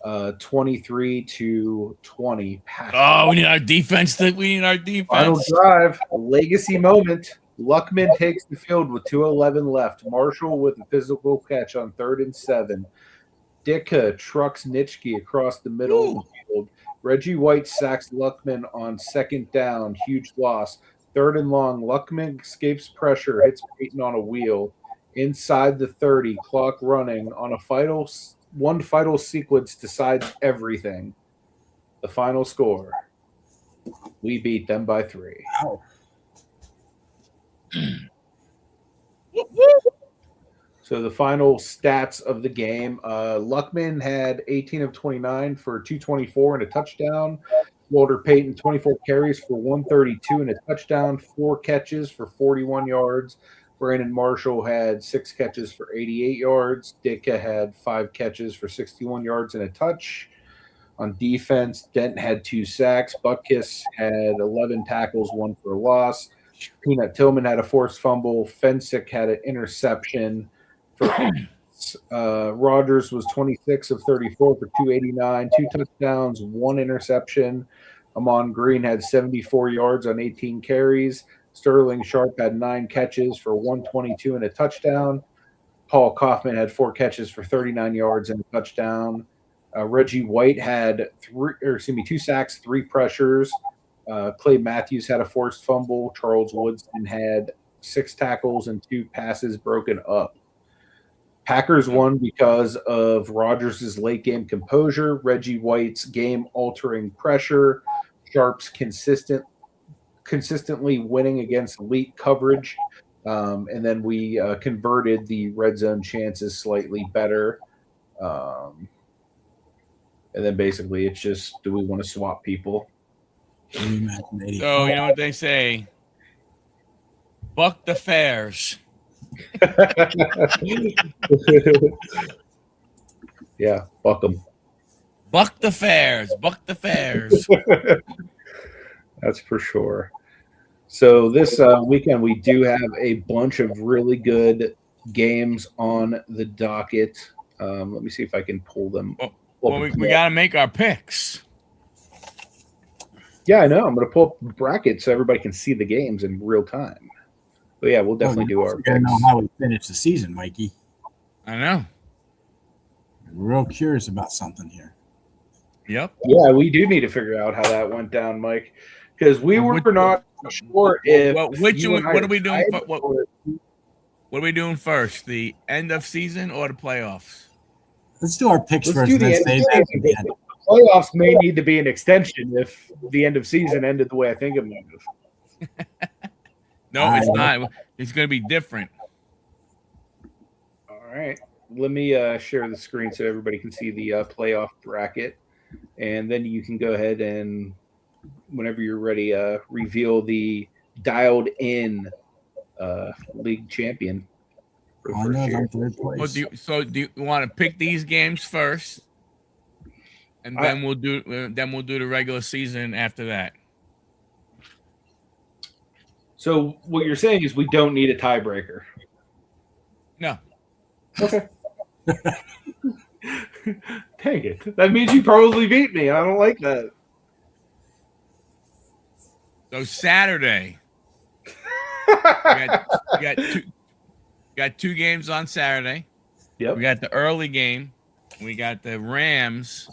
S1: 23-20.
S3: Oh, we need our defense. We need our
S1: Final
S3: defense.
S1: drive, a legacy moment. Luckman takes the field with 2:11 left. Marshall with a physical catch on 3rd and 7. Ditka trucks Nitschke across the middle of the field. Reggie White sacks Luckman on 2nd down. Huge loss. 3rd and long. Luckman escapes pressure, hits Peyton on a wheel. Inside the 30, clock running. On a one final sequence decides everything. The final score. We beat them by 3.
S2: Wow.
S1: So the final stats of the game, Luckman had 18 of 29 for 224 and a touchdown. Walter Payton, 24 carries for 132 and a touchdown, 4 catches for 41 yards. Brandon Marshall had 6 catches for 88 yards. Ditka had 5 catches for 61 yards and a touch. On defense, Dent had 2 sacks. Butkus had 11 tackles, 1 for a loss. Peanut Tillman had a forced fumble. Fensick had an interception. Rogers was 26 of 34 for 289, 2 touchdowns, 1 interception. Amon Green had 74 yards on 18 carries. Sterling Sharp had 9 catches for 122 and a touchdown. Paul Kaufman had 4 catches for 39 yards and a touchdown. Reggie White had 2 sacks, 3 pressures. Clay Matthews had a forced fumble. Charles Woodson had 6 tackles and 2 passes broken up. Packers won because of Rodgers' late game composure, Reggie White's game-altering pressure, Sharp's consistently winning against elite coverage, and then we converted the red zone chances slightly better. And then basically it's just, do we want to swap people?
S3: So you know what they say, buck the fares.
S1: Yeah, buck them.
S3: Buck the fares. Buck the fares.
S1: That's for sure. So this weekend we do have a bunch of really good games on the docket. Let me see if I can pull them.
S3: Well, we got to make our picks.
S1: Yeah, I know. I'm going to pull up the bracket so everybody can see the games in real time. But yeah, we'll definitely do our picks.
S2: Know how we finish the season, Mikey.
S3: I know.
S2: I'm real curious about something here.
S3: Yep.
S1: Yeah, we do need to figure out how that went down, Mike, because we were not sure if.
S3: What are we doing? What are we doing first? The end of season or the playoffs?
S2: Let's do our picks
S1: Let's
S2: first.
S1: do the
S2: And then
S1: end
S2: save
S1: of
S2: that for
S1: season.
S2: the end.
S1: Playoffs may need to be an extension if the end of season ended the way I think it might have.
S3: No, it's not. It's going to be different.
S1: All right. Let me share the screen so everybody can see the playoff bracket. And then you can go ahead and, whenever you're ready, reveal the dialed in league champion. For
S2: All I know is I'm third place.
S3: Well, do you want to pick these games first, and then we'll do the regular season after that?
S1: So what you're saying is we don't need a tiebreaker.
S3: No.
S1: Okay. Dang it. That means you probably beat me. I don't like that.
S3: So Saturday, we got 2 games on Saturday.
S1: Yep.
S3: We got the early game. We got the Rams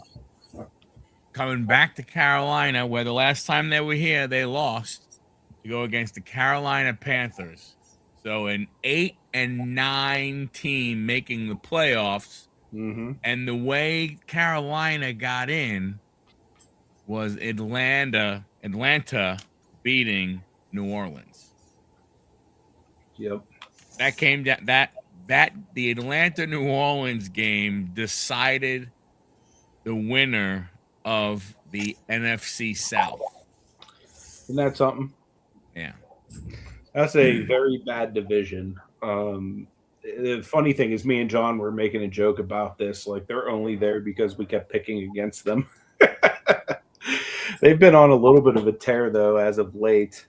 S3: coming back to Carolina, where the last time they were here, they lost, to go against the Carolina Panthers. So an 8-9 team making the playoffs.
S1: Mm-hmm.
S3: And the way Carolina got in was Atlanta beating New Orleans.
S1: Yep.
S3: That came down that the Atlanta New Orleans game decided the winner of the NFC South.
S1: Isn't that something?
S3: Yeah.
S1: That's a very bad division. The funny thing is me and John were making a joke about this. Like, they're only there because we kept picking against them. They've been on a little bit of a tear, though, as of late.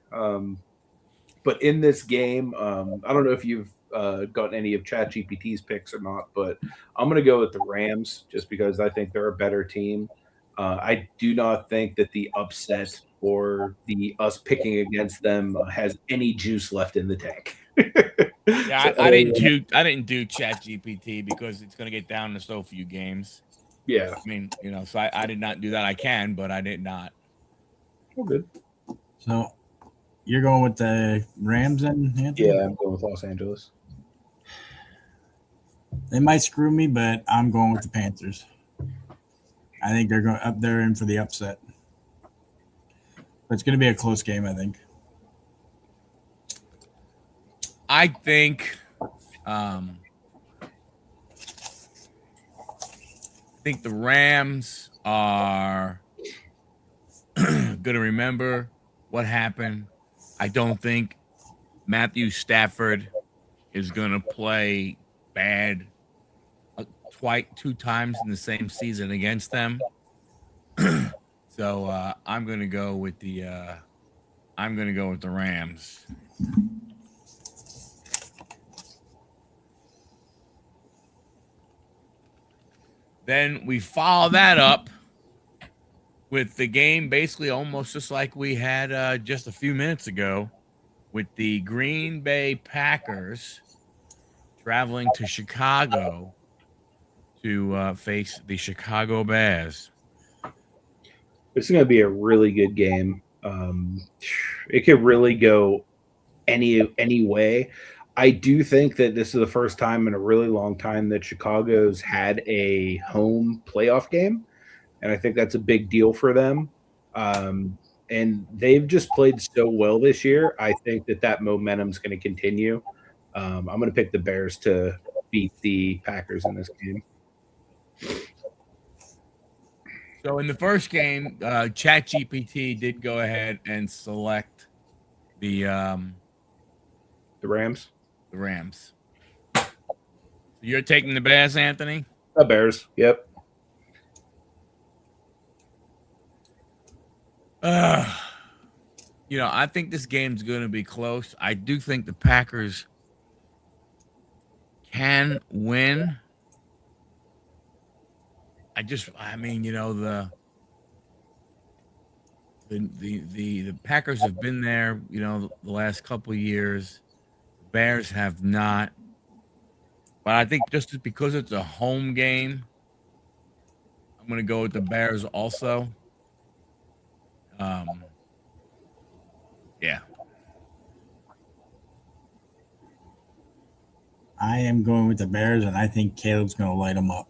S1: But in this game, I don't know if you've gotten any of Chat GPT's picks or not, but I'm going to go with the Rams just because I think they're a better team. I do not think that the upset or the us picking against them has any juice left in the tank.
S3: Yeah, I didn't do Chat GPT because it's gonna get down to so few games.
S1: Yeah,
S3: I mean, so I did not do that. I can, but I did not.
S1: all good.
S2: So you're going with the Rams and Anthony?
S1: Yeah, I'm going with Los Angeles.
S2: They might screw me, but I'm going with the Panthers. I think they're going up there in for the upset. But it's going to be a close game, I think.
S3: I think the Rams are going to remember what happened. I don't think Matthew Stafford is going to play bad two times in the same season against them. So I'm going to go with the Rams. Then we follow that up with the game basically almost just like we had just a few minutes ago with the Green Bay Packers traveling to Chicago to face the Chicago Bears.
S1: This is going to be a really good game. It could really go any way. I do think that this is the first time in a really long time that Chicago's had a home playoff game, and I think that's a big deal for them. And they've just played so well this year. I think that momentum is going to continue. I'm going to pick the Bears to beat the Packers in this game.
S3: So in the first game, Chat GPT did go ahead and select the
S1: Rams.
S3: The Rams. So you're taking the Bears, Anthony?
S1: The Bears. Yep.
S3: I think this game's going to be close. I do think the Packers can win. The Packers have been there, the last couple of years. Bears have not. But I think just because it's a home game, I'm going to go with the Bears also. Yeah.
S2: I am going with the Bears, and I think Caleb's going to light them up.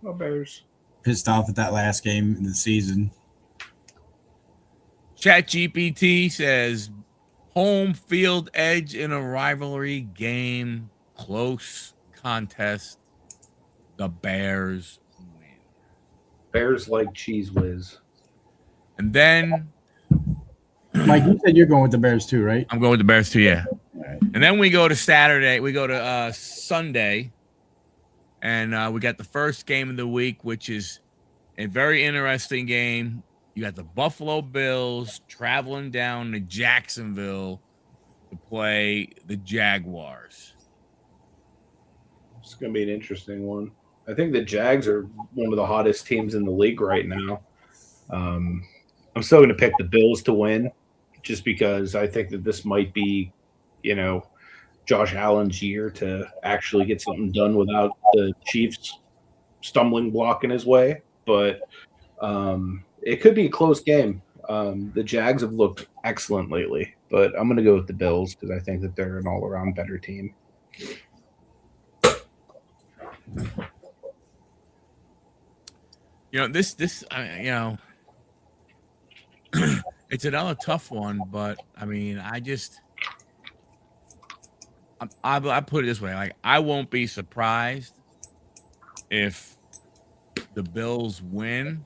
S1: Oh, Bears.
S2: Pissed off at that last game in the season.
S3: Chat GPT says home field edge in a rivalry game, close contest. The Bears win.
S1: Bears like cheese whiz.
S3: And then
S2: Mike, you said you're going with the Bears too, right?
S3: I'm going with the Bears too, yeah.
S2: All right.
S3: And then we go to Saturday. We go to Sunday. And we got the first game of the week, which is a very interesting game. You got the Buffalo Bills traveling down to Jacksonville to play the Jaguars.
S1: It's going to be an interesting one. I think the Jags are one of the hottest teams in the league right now. I'm still going to pick the Bills to win just because I think that this might be, Josh Allen's year to actually get something done without the Chiefs stumbling block in his way. But it could be a close game. The Jags have looked excellent lately, but I'm going to go with the Bills because I think that they're an all-around better team.
S3: It's another tough one, but I put it this way: like, I won't be surprised if the Bills win,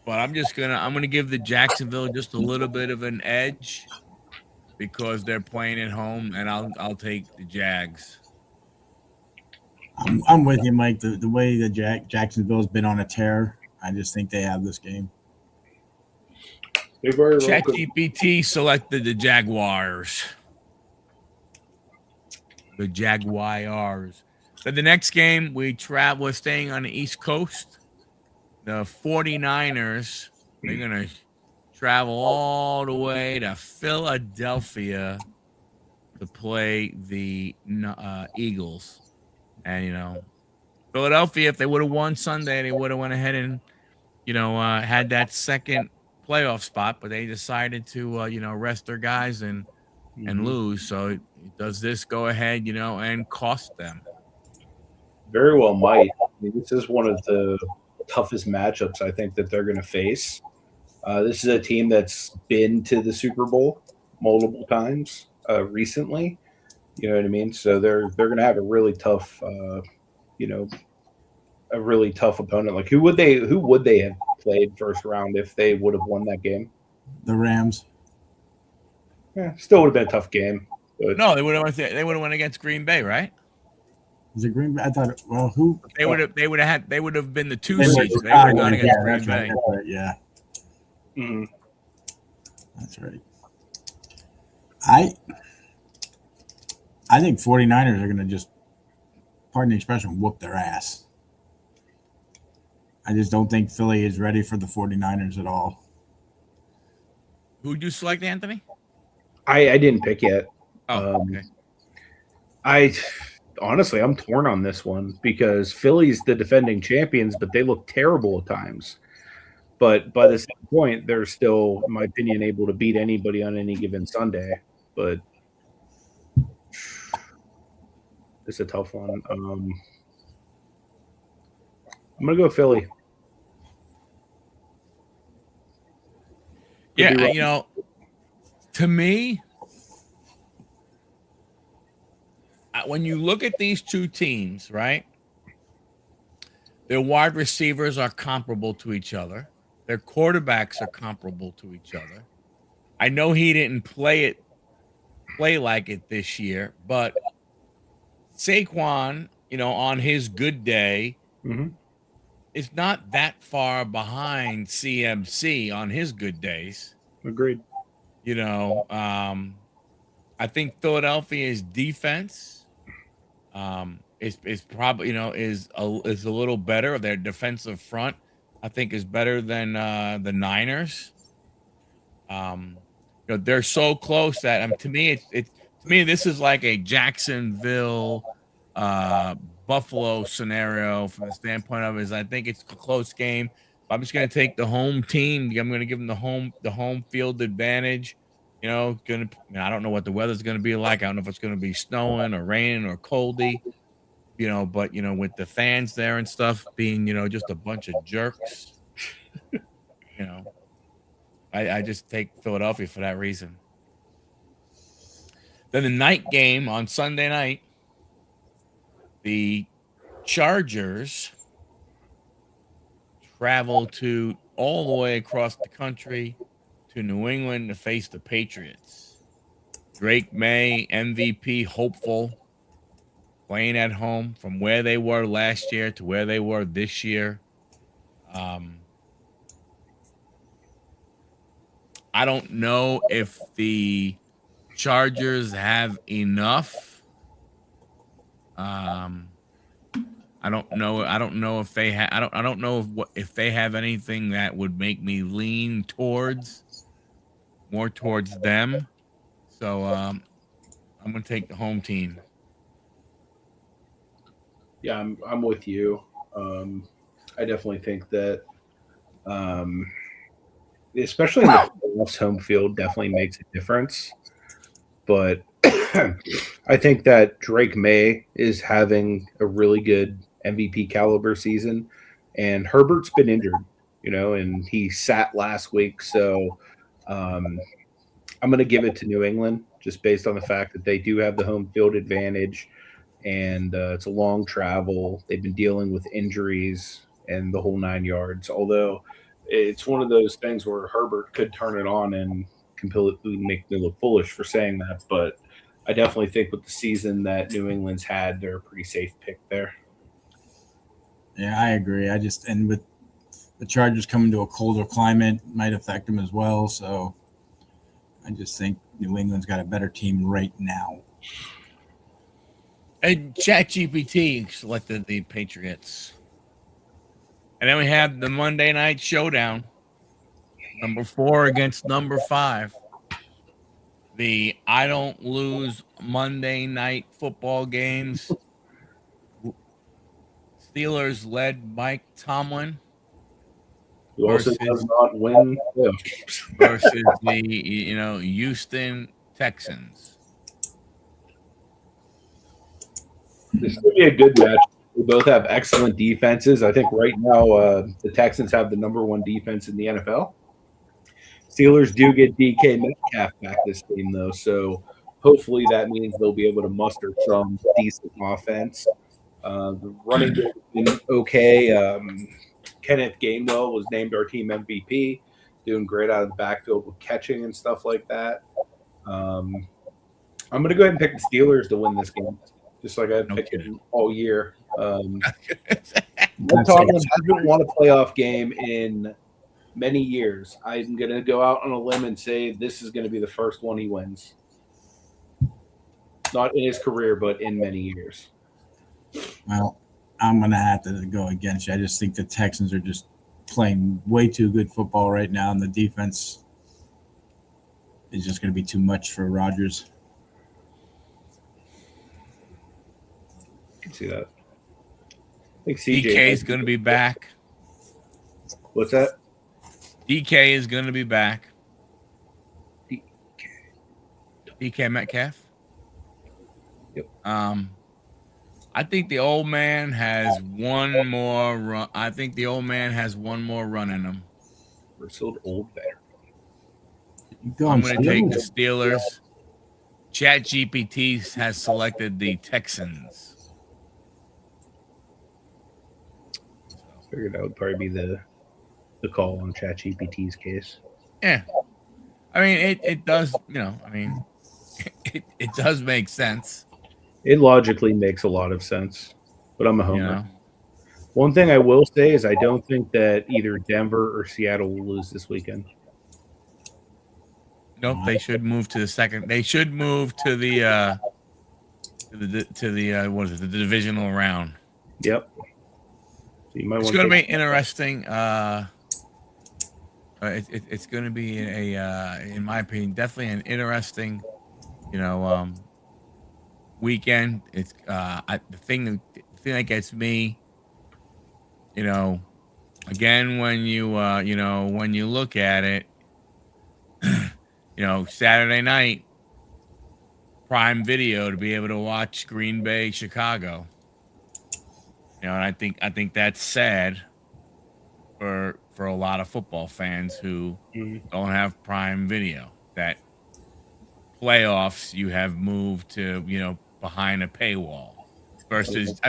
S3: but I'm gonna give the Jacksonville just a little bit of an edge because they're playing at home, and I'll take the Jags.
S2: I'm with you, Mike. The way that Jacksonville's been on a tear, I just think they have this game.
S1: They very well
S3: Chat
S1: could.
S3: GPT selected the Jaguars. The Jaguars. So the next game, we're staying on the East Coast. The 49ers, they're going to travel all the way to Philadelphia to play the Eagles. And, Philadelphia, if they would have won Sunday, they would have went ahead and, had that second playoff spot, but they decided to, rest their guys and lose. So does this go ahead, and cost them?
S1: Very well might. I mean, this is one of the toughest matchups I think that they're going to face. This is a team that's been to the Super Bowl multiple times recently. You know what I mean? So they're going to have a really tough, a really tough opponent. Like who would they have played first round if they would have won that game?
S2: The Rams.
S1: Yeah, still would have been a tough game. But
S3: No, they would have went against Green Bay, right?
S2: Was it Green Bay? I thought. Well, who?
S3: They would have been the 2
S2: They
S3: seeds.
S2: were
S3: They would have gone
S2: Chicago.
S3: against
S2: Yeah,
S3: Green
S2: that's right.
S3: Bay.
S2: That's right. Yeah,
S1: mhm.
S2: that's right. I think 49ers are going to just, pardon the expression, whoop their ass. I just don't think Philly is ready for the 49ers at all.
S3: Who'd you select, Anthony?
S1: I didn't pick yet.
S3: Oh, okay.
S1: I honestly, I'm torn on this one because Philly's the defending champions, but they look terrible at times. But by the same point, they're still, in my opinion, able to beat anybody on any given Sunday. But it's a tough one. I'm gonna go Philly. Could be
S3: Yeah,
S1: wrong.
S3: to me, when you look at these two teams, right, their wide receivers are comparable to each other. Their quarterbacks are comparable to each other. I know he didn't play like it this year, but Saquon, on his good day,
S1: Mhm.
S3: is not that far behind CMC on his good days.
S1: Agreed.
S3: I think Philadelphia's defense is probably is a little better. Their defensive front, I think, is better than the Niners. They're so close that to me this is like a Jacksonville Buffalo scenario from the standpoint of I think it's a close game. I'm just going to take the home team. I'm going to give them the home field advantage. I don't know what the weather's going to be like. I don't know if it's going to be snowing or raining or coldy. But with the fans there and stuff being just a bunch of jerks. I just take Philadelphia for that reason. Then the night game on Sunday night, the Chargers travel all the way across the country to New England to face the Patriots. Drake May, MVP hopeful, playing at home from where they were last year to where they were this year. I don't know if the Chargers have enough. I don't know. I don't know if they have. I don't know if they have anything that would make me lean more towards them. So I'm gonna take the home team.
S1: Yeah, I'm with you. I definitely think that, especially in the playoffs, home field definitely makes a difference. But I think that Drake May is having a really good MVP caliber season, and Herbert's been injured, and he sat last week. So I'm going to give it to New England just based on the fact that they do have the home field advantage, and it's a long travel. They've been dealing with injuries and the whole 9 yards. Although it's one of those things where Herbert could turn it on and completely make me look foolish for saying that, but I definitely think with the season that New England's had, they're a pretty safe pick there.
S2: Yeah, I agree. And with the Chargers coming to a colder climate might affect them as well. So I just think New England's got a better team right now.
S3: And Chat GPT selected the Patriots. And then we have the Monday night showdown. Number 4 against number 5. The I don't lose Monday night football games. Steelers led Mike Tomlin
S1: Who also
S3: versus-
S1: does not win playoffs.
S3: versus the Houston Texans.
S1: This is going to be a good match. We both have excellent defenses. I think right now the Texans have the number 1 defense in the NFL. Steelers do get DK Metcalf back this game, though, so hopefully that means they'll be able to muster some decent offense. The running game has been okay. Kenneth Gainwell was named our team MVP, doing great out of the backfield with catching and stuff like that. I'm going to go ahead and pick the Steelers to win this game, just like I've picked it all year. Mike Tomlin hasn't won a playoff game in many years. I'm going to go out on a limb and say this is going to be the first one he wins. Not in his career, but in many years.
S2: Well, I'm going to have to go against you. I just think the Texans are just playing way too good football right now, and the defense is just going to be too much for Rodgers.
S1: I can see that. I think CJ
S3: DK is going to be back.
S1: What's that?
S3: DK is going to be back. DK Metcalf.
S1: Yep.
S3: I think the old man has one more run. I think the old man has one more run in him.
S1: Bristled old veteran.
S3: I'm going to take the Steelers. Chat GPT has selected the Texans.
S1: Figured that would probably be the call on Chat GPT's case.
S3: Yeah. I mean, it does, I mean, it does make sense.
S1: It logically makes a lot of sense, but I'm a homer.
S3: You know?
S1: One thing I will say is I don't think that either Denver or Seattle will lose this weekend.
S3: Nope, they should move to the second. They should move to the what is it? The divisional round.
S1: Yep. So you might
S3: It's
S1: want
S3: going to be interesting. It's going to be in my opinion, definitely an interesting, weekend. It's the thing that gets me, again when you when you look at it, Saturday night, Prime Video to be able to watch Green Bay, Chicago. And I think that's sad for a lot of football fans who don't have Prime Video. That playoffs you have moved to behind a paywall versus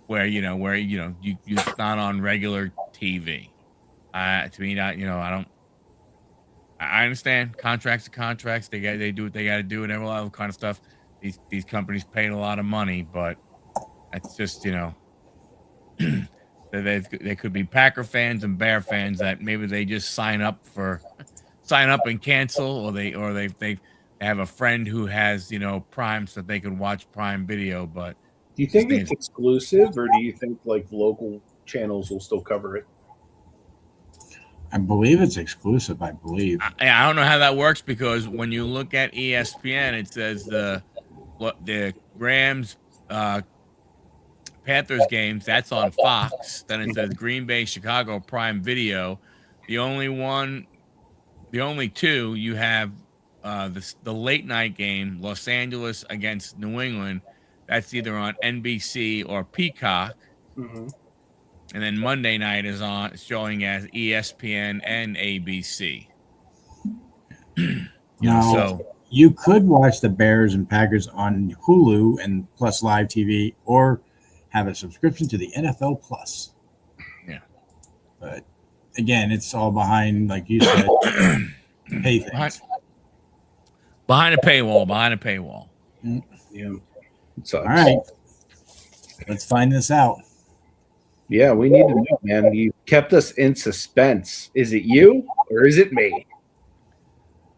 S3: where it's not on regular TV. To me, I understand contracts are contracts. They do what they got to do and all that kind of stuff. These companies paid a lot of money, but that's just they could be Packer fans and Bear fans that maybe they just sign up and cancel, or they have a friend who has Prime so that they could watch Prime Video. But
S1: do you think it's exclusive, or do you think like local channels will still cover it?
S2: I believe it's exclusive. I believe.
S3: I don't know how that works because when you look at ESPN, it says the Rams Panthers games, that's on Fox. Then it says Green Bay, Chicago, Prime Video. The only two you have the late night game, Los Angeles against New England. That's either on NBC or Peacock.
S1: Mm-hmm.
S3: And then Monday night is showing as ESPN and ABC.
S2: You could watch the Bears and Packers on Hulu and Plus Live TV, or have a subscription to the NFL Plus.
S3: Yeah.
S2: But again, it's all behind, like you said, pay things.
S3: Behind a paywall.
S1: Yeah. It sucks.
S2: All right. Let's find this out.
S1: Yeah, we need to know, man. kept us in suspense. Is it you or is it me?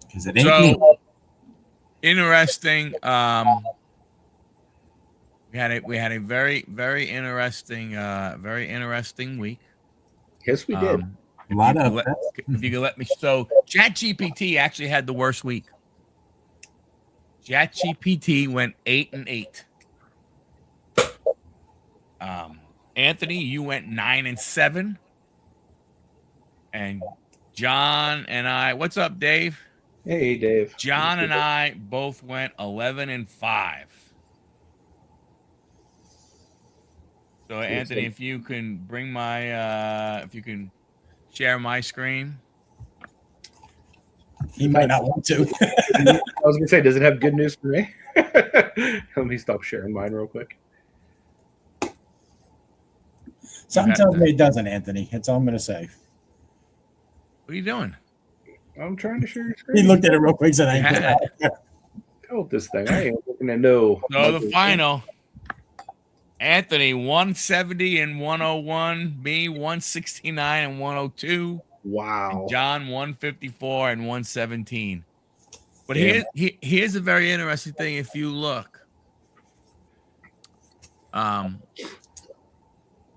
S2: Because it ain't me.
S3: So interesting. We had a very interesting week.
S1: Yes, we did.
S2: A lot
S3: If
S2: of
S3: you could let me. So Chat GPT actually had the worst week. Chat GPT went 8-8. Anthony, you went 9-7. And John and I, what's up, Dave?
S1: Hey, Dave.
S3: John and I both went 11-5. So Anthony, if you can bring my, if you can share my screen.
S2: He might not want to.
S1: I was gonna say, does it have good news for me? Let me stop sharing mine real quick.
S2: Something tells me it doesn't, Anthony. That's all I'm going to say.
S3: What are you doing?
S1: I'm trying to share your screen.
S2: He looked at it real quick. Said,
S1: Hell with this thing. I ain't looking to know.
S3: So the final. Anthony 170 and 101. Me 169 and 102.
S1: Wow.
S3: And John 154 and 117. But
S1: Damn.
S3: here's a very interesting thing. If you look,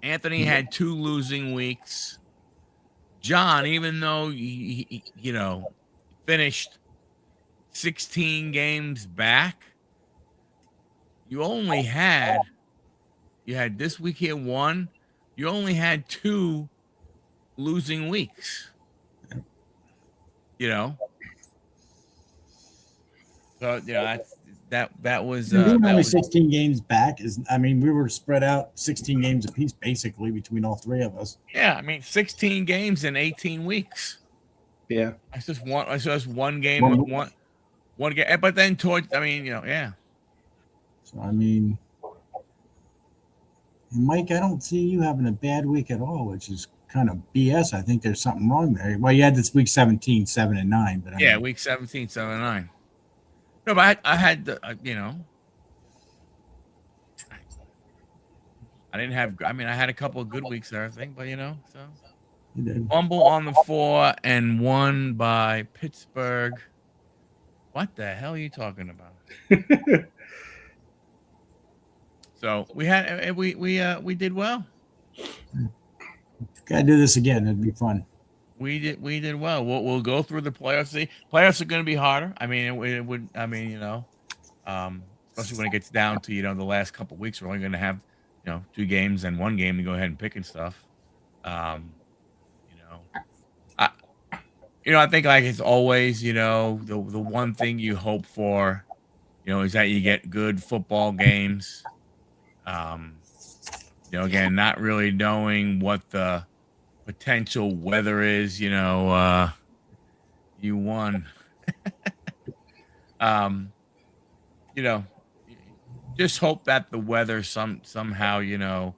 S3: Anthony had 2 losing weeks. John, even though he finished 16 games back, you had this week here 1. You only had 2 losing weeks. So that was
S2: we were
S3: that
S2: only
S3: was
S2: 16 games back. We were spread out 16 games apiece basically between all 3 of us.
S3: Yeah, 16 games in 18 weeks.
S1: Yeah.
S3: It's just one game, one game. But then yeah.
S2: So and Mike, I don't see you having a bad week at all, which is kind of BS. I think there's something wrong there. Well, you had this week 17, 7-9, but
S3: week 17, 7-9. No, but I had the I didn't have. I had a couple of good weeks there, I think, but so
S2: you did.
S3: fumble on the 4 and won by Pittsburgh. What the hell are you talking about? So we did well.
S2: Gotta do this again. It'd be fun.
S3: We did well. We'll go through the playoffs. The playoffs are going to be harder. It would. Especially when it gets down to the last couple of weeks, we're only going to have 2 games and 1 game to go ahead and pick and stuff. I think like it's always the one thing you hope for, is that you get good football games. Again, not really knowing what the potential weather is, you won. Just hope that the weather somehow,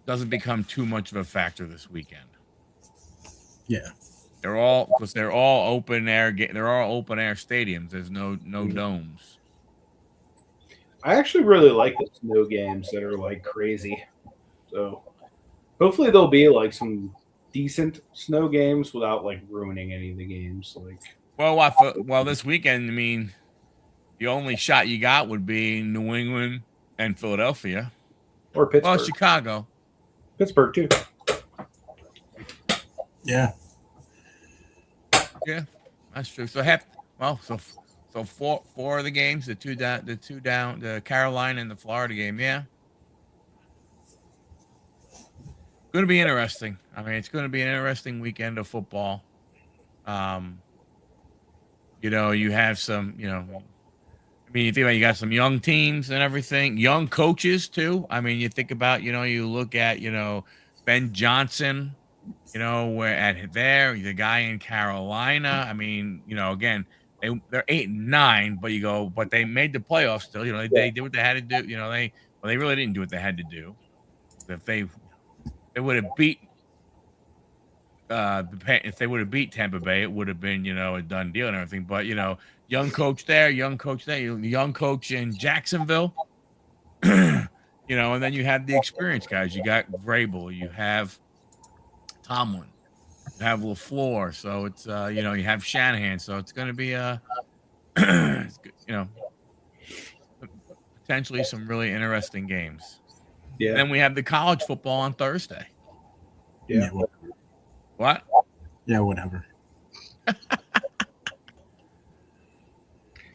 S3: doesn't become too much of a factor this weekend.
S2: Yeah.
S3: They're all open air. They're all open air stadiums. There's no domes.
S1: I actually really like the snow games that are like crazy. So hopefully there'll be like some decent snow games without like ruining any of the games.
S3: Well, this weekend, the only shot you got would be New England and Philadelphia,
S1: or Pittsburgh.
S3: Well, Chicago,
S1: Pittsburgh too.
S2: Yeah.
S3: Yeah, that's true. So four of the games, the two down, the Carolina and the Florida game. Yeah, going to be interesting. It's going to be an interesting weekend of football. You have some, you think about you got some young teams and everything, young coaches too. You think about, you look at, Ben Johnson, where the guy in Carolina. Again, they're 8-9, but they made the playoffs still. They did what they had to do. They really didn't do what they had to do. If they would have beat if they would have beat Tampa Bay, it would have been a done deal and everything. But young coach in Jacksonville. and then you have the experienced guys. You got Vrabel, you have Tomlin, you have LaFleur. So it's you have Shanahan. So it's going to be potentially some really interesting games.
S1: Yeah.
S3: And then we have the college football on Thursday.
S1: Yeah.
S2: Whatever.
S3: What?
S2: Yeah, whatever.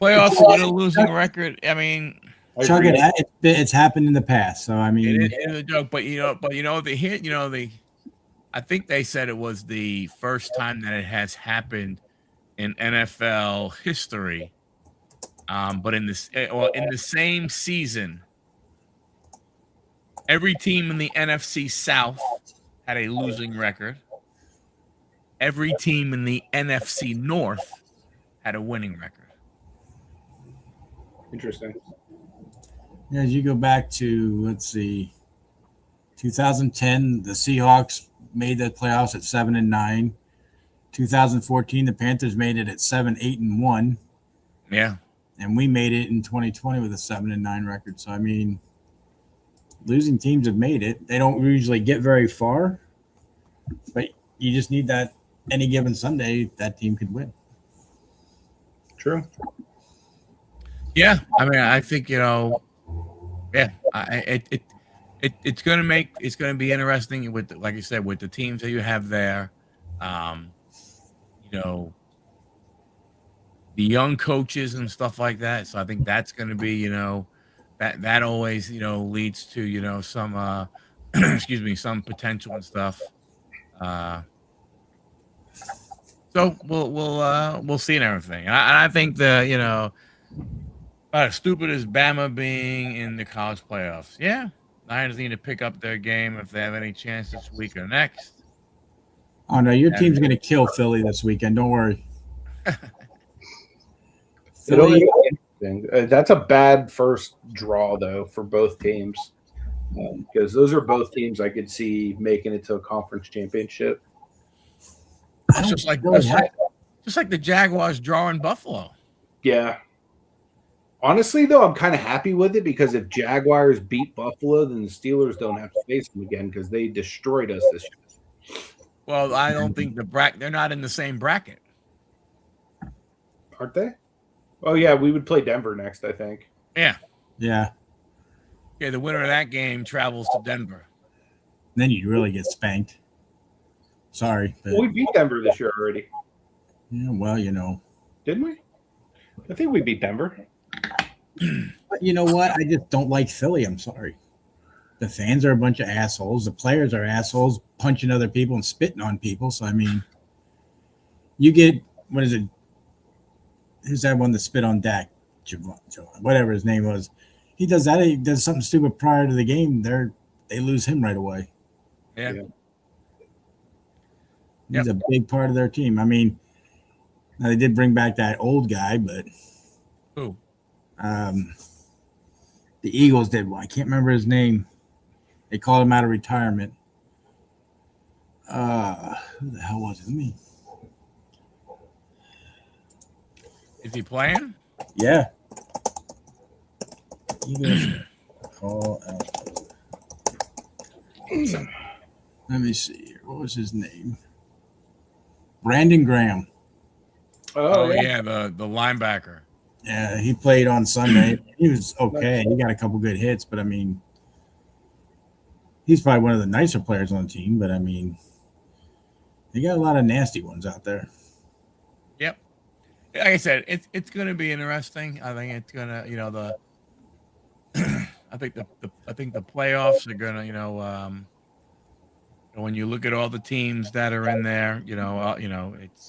S3: Playoffs with a losing record. I mean,
S2: Chuck, it's happened in the past. So I mean,
S3: it is a joke. But I think they said it was the first time that it has happened in NFL history. But in the same season, every team in the NFC South had a losing record. Every team in the NFC North had a winning record.
S1: Interesting.
S2: as you go back to, let's see, 2010, the Seahawks made the playoffs at 7-9. 2014, the Panthers made it at 7-8-1.
S3: Yeah.
S2: And we made it in 2020 with a 7-9 record. So I mean, losing teams have made it. They don't usually get very far, but you just need that any given Sunday that team could win.
S1: True.
S3: Yeah, I mean, I think it's going to be interesting with, like you said, with the teams that you have there. The young coaches and stuff like that. So I think that's going to be, that always, leads to, some, some potential and stuff. So we'll see and everything. And I think about as stupid as Bama being in the college playoffs. Yeah. Niners need to pick up their game if they have any chance this week or next.
S2: Oh no, your team's going to kill Philly this weekend. Don't worry.
S1: Philly, that's a bad first draw though for both teams, because those are both teams I could see making it to a conference championship.
S3: It's just like the Jaguars drawing Buffalo.
S1: Yeah. Honestly, though, I'm kind of happy with it because if Jaguars beat Buffalo, then the Steelers don't have to face them again because they destroyed us this year.
S3: Well, I don't think they're not in the same bracket.
S1: Aren't they? Oh, yeah, we would play Denver next, I think.
S3: Yeah.
S2: Yeah.
S3: Yeah, the winner of that game travels to Denver.
S2: Then you'd really get spanked. Sorry.
S1: Well, we beat Denver this year already.
S2: Yeah, well,
S1: Didn't we? I think we beat Denver.
S2: But you know what? I just don't like Philly. I'm sorry. The fans are a bunch of assholes. The players are assholes, punching other people and spitting on people. So, I mean, you get, what is it? Who's that one that spit on Dak? Whatever his name was. He does that. He does something stupid prior to the game. They lose him right away.
S3: Yeah.
S2: He's a big part of their team. I mean, now they did bring back that old guy, but
S3: who?
S2: The Eagles did. Well, I can't remember his name. They called him out of retirement. Who the hell was it?
S3: Is he playing?
S2: Yeah. Eagles call out. Let me see here. What was his name? Brandon Graham.
S3: Oh yeah, the linebacker.
S2: Yeah, he played on Sunday. He was okay. He got a couple good hits, but I mean, he's probably one of the nicer players on the team. But I mean, they got a lot of nasty ones out there.
S3: Yep. Like I said, it's going to be interesting. I think it's going to, I think the playoffs are going to, when you look at all the teams that are in there,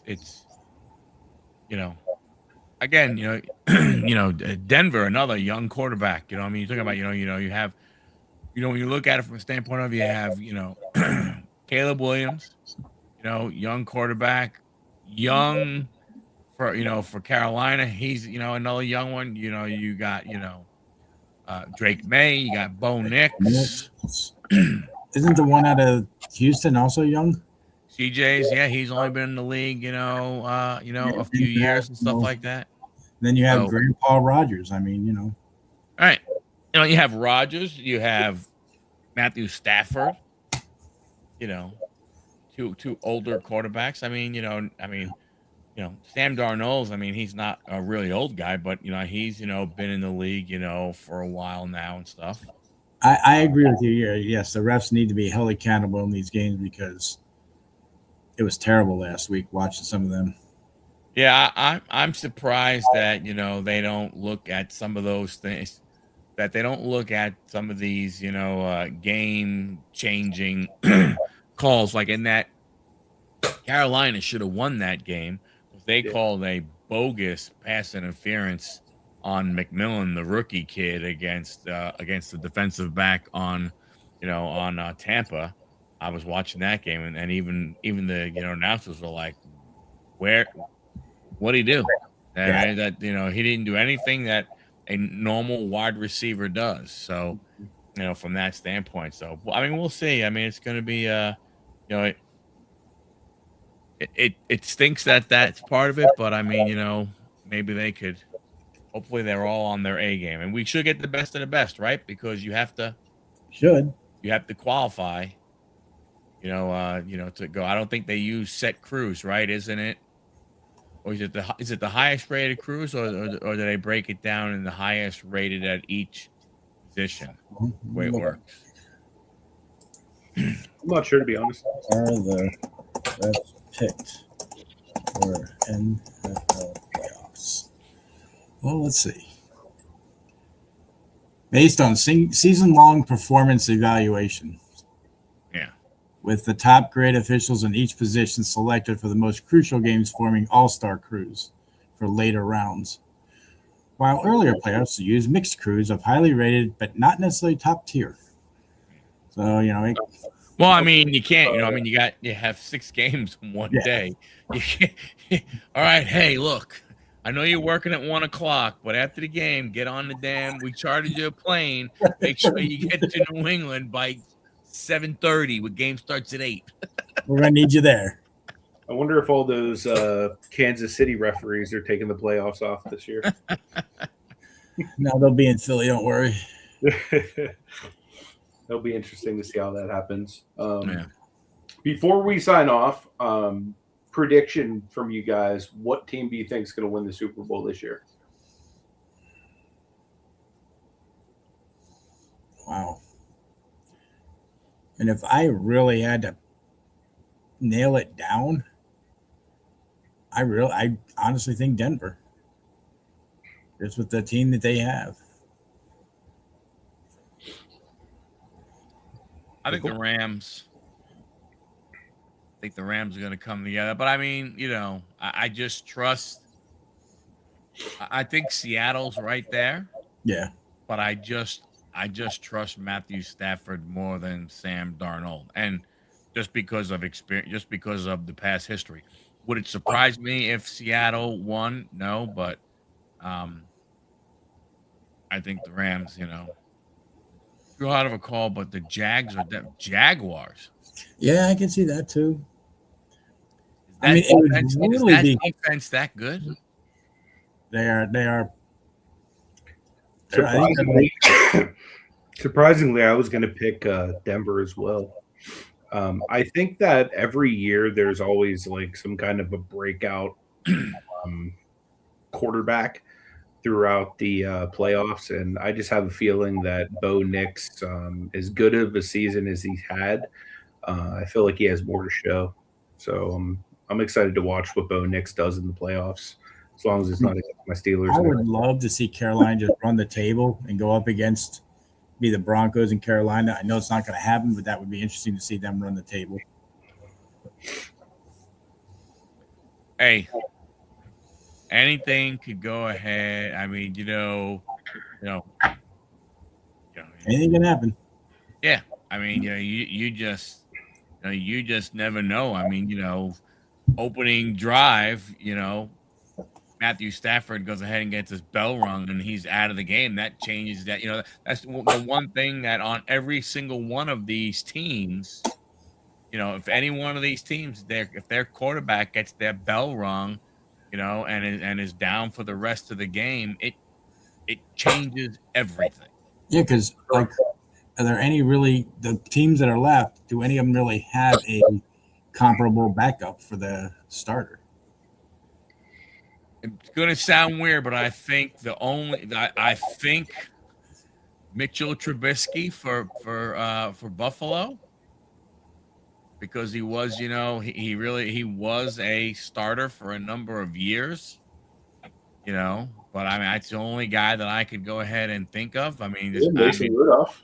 S3: it's again, Denver, another young quarterback. I mean, you're talking about, you have, when you look at it from a standpoint of, you have, Caleb Williams, young quarterback, young for Carolina. He's, another young one. You got, Drake May, you got Bo Nix.
S2: Isn't the one out of Houston also young?
S3: CJ's, yeah, he's only been in the league, a few years and stuff like that.
S2: Then you have Grandpa Rogers. I mean,
S3: All right. You know, you have Rodgers, you have Matthew Stafford, you know, two older quarterbacks. Sam Darnold's, he's not a really old guy, but he's been in the league, for a while now and stuff.
S2: I agree with you. Yes, the refs need to be held accountable in these games because it was terrible last week watching some of them.
S3: Yeah, I'm surprised that they don't look at some of those things, that they don't look at some of these game changing calls, like in that Carolina should have won that game because they called a bogus pass interference on McMillan, the rookie kid, against the defensive back on Tampa. I was watching that game, and even the announcers were like, "Where? What did he do?" And that he didn't do anything that a normal wide receiver does. So from that standpoint, so we'll see. It's going to be you know it stinks that that's part of it, but maybe they could. Hopefully, they're all on their A game, and we should get the best of the best, right? Because you have to qualify. To go. I don't think they use set crews, right? Isn't it? Or is it the highest rated crews, or do they break it down in the highest rated at each position? The way it works.
S1: I'm not sure, to be honest.
S2: Are the refs picked for NFL playoffs? Well, let's see. Based on season-long performance evaluation.
S3: Yeah.
S2: With the top grade officials in each position selected for the most crucial games, forming all-star crews for later rounds. While earlier playoffs used mixed crews of highly rated but not necessarily top tier. So, you
S3: can't. You have 6 games in one day. You can't, all right, hey, look, I know you're working at 1:00, but after the game, get on the damn. We chartered you a plane. Make sure you get to New England by 7:30. When game starts at 8.
S2: We're gonna need you there.
S1: I wonder if all those Kansas City referees are taking the playoffs off this year.
S2: No, they'll be in Philly. Don't worry.
S1: It'll be interesting to see how that happens. Before we sign off, prediction from you guys: what team do you think is going to win the Super Bowl this year?
S2: Wow. And if I really had to nail it down, I honestly think Denver. Just with the team that they have.
S3: I think the Rams. I think the Rams are going to come together, but I just trust. I think Seattle's right there.
S2: Yeah,
S3: but I just trust Matthew Stafford more than Sam Darnold, and just because of experience, just because of the past history. Would it surprise me if Seattle won? No, but I think the Rams, too hard of a call, but the Jaguars.
S2: Yeah, I can see that too.
S3: Is that defense that good?
S2: They are.
S1: Surprisingly, I was going to pick Denver as well. I think that every year there's always like some kind of a breakout quarterback throughout the playoffs, and I just have a feeling that Bo Nix, as good of a season as he's had, I feel like he has more to show. So I'm excited to watch what Bo Nix does in the playoffs, as long as it's not against my Steelers.
S2: I would love to see Carolina just run the table and go up against the Broncos in Carolina. I know it's not going to happen, but that would be interesting to see them run the table.
S3: Hey, anything could go ahead.
S2: Anything can happen.
S3: Yeah, you just never know. Opening drive, Matthew Stafford goes ahead and gets his bell rung, and he's out of the game. That changes that. That's the one thing that on every single one of these teams, if any one of these teams, if their quarterback gets their bell rung, and is down for the rest of the game, it changes everything.
S2: Yeah, because like, are there any really the teams that are left? Do any of them really have a comparable backup for the starter?
S3: It's gonna sound weird, but I think I think Mitchell Trubisky for Buffalo, because he was, he was a starter for a number of years, but I mean that's the only guy that I could go ahead and think of. I mean,
S1: Mason Rudolph.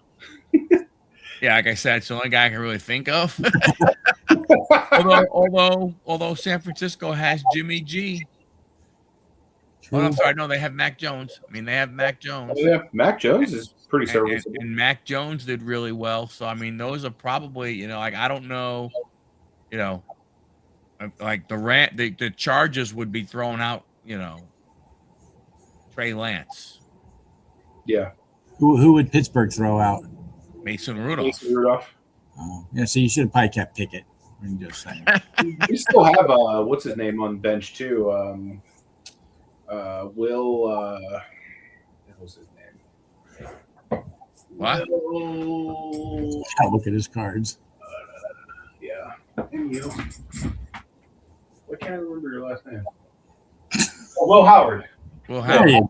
S3: yeah, like I said, it's the only guy I can really think of. although San Francisco has Jimmy G. Oh, no, I'm sorry. No, they have Mac Jones. I mean, they have Mac Jones.
S1: Oh, yeah, Mac Jones is pretty
S3: And,
S1: serviceable.
S3: and Mac Jones did really well. So I mean, those are probably, like I don't know, you know, like the Chargers would be throwing out, Trey Lance,
S1: Yeah,
S2: Who would Pittsburgh throw out?
S3: Mason Rudolph.
S1: Mason Rudolph.
S2: Oh, yeah, so you should have probably kept Pickett. I'm just saying.
S1: We still have what's his name on bench too. Will. What was his name?
S3: What?
S1: Will,
S2: I'll look at his cards.
S1: yeah. Why can't I remember your last name? Oh, Will Howard.
S3: Well,
S2: There you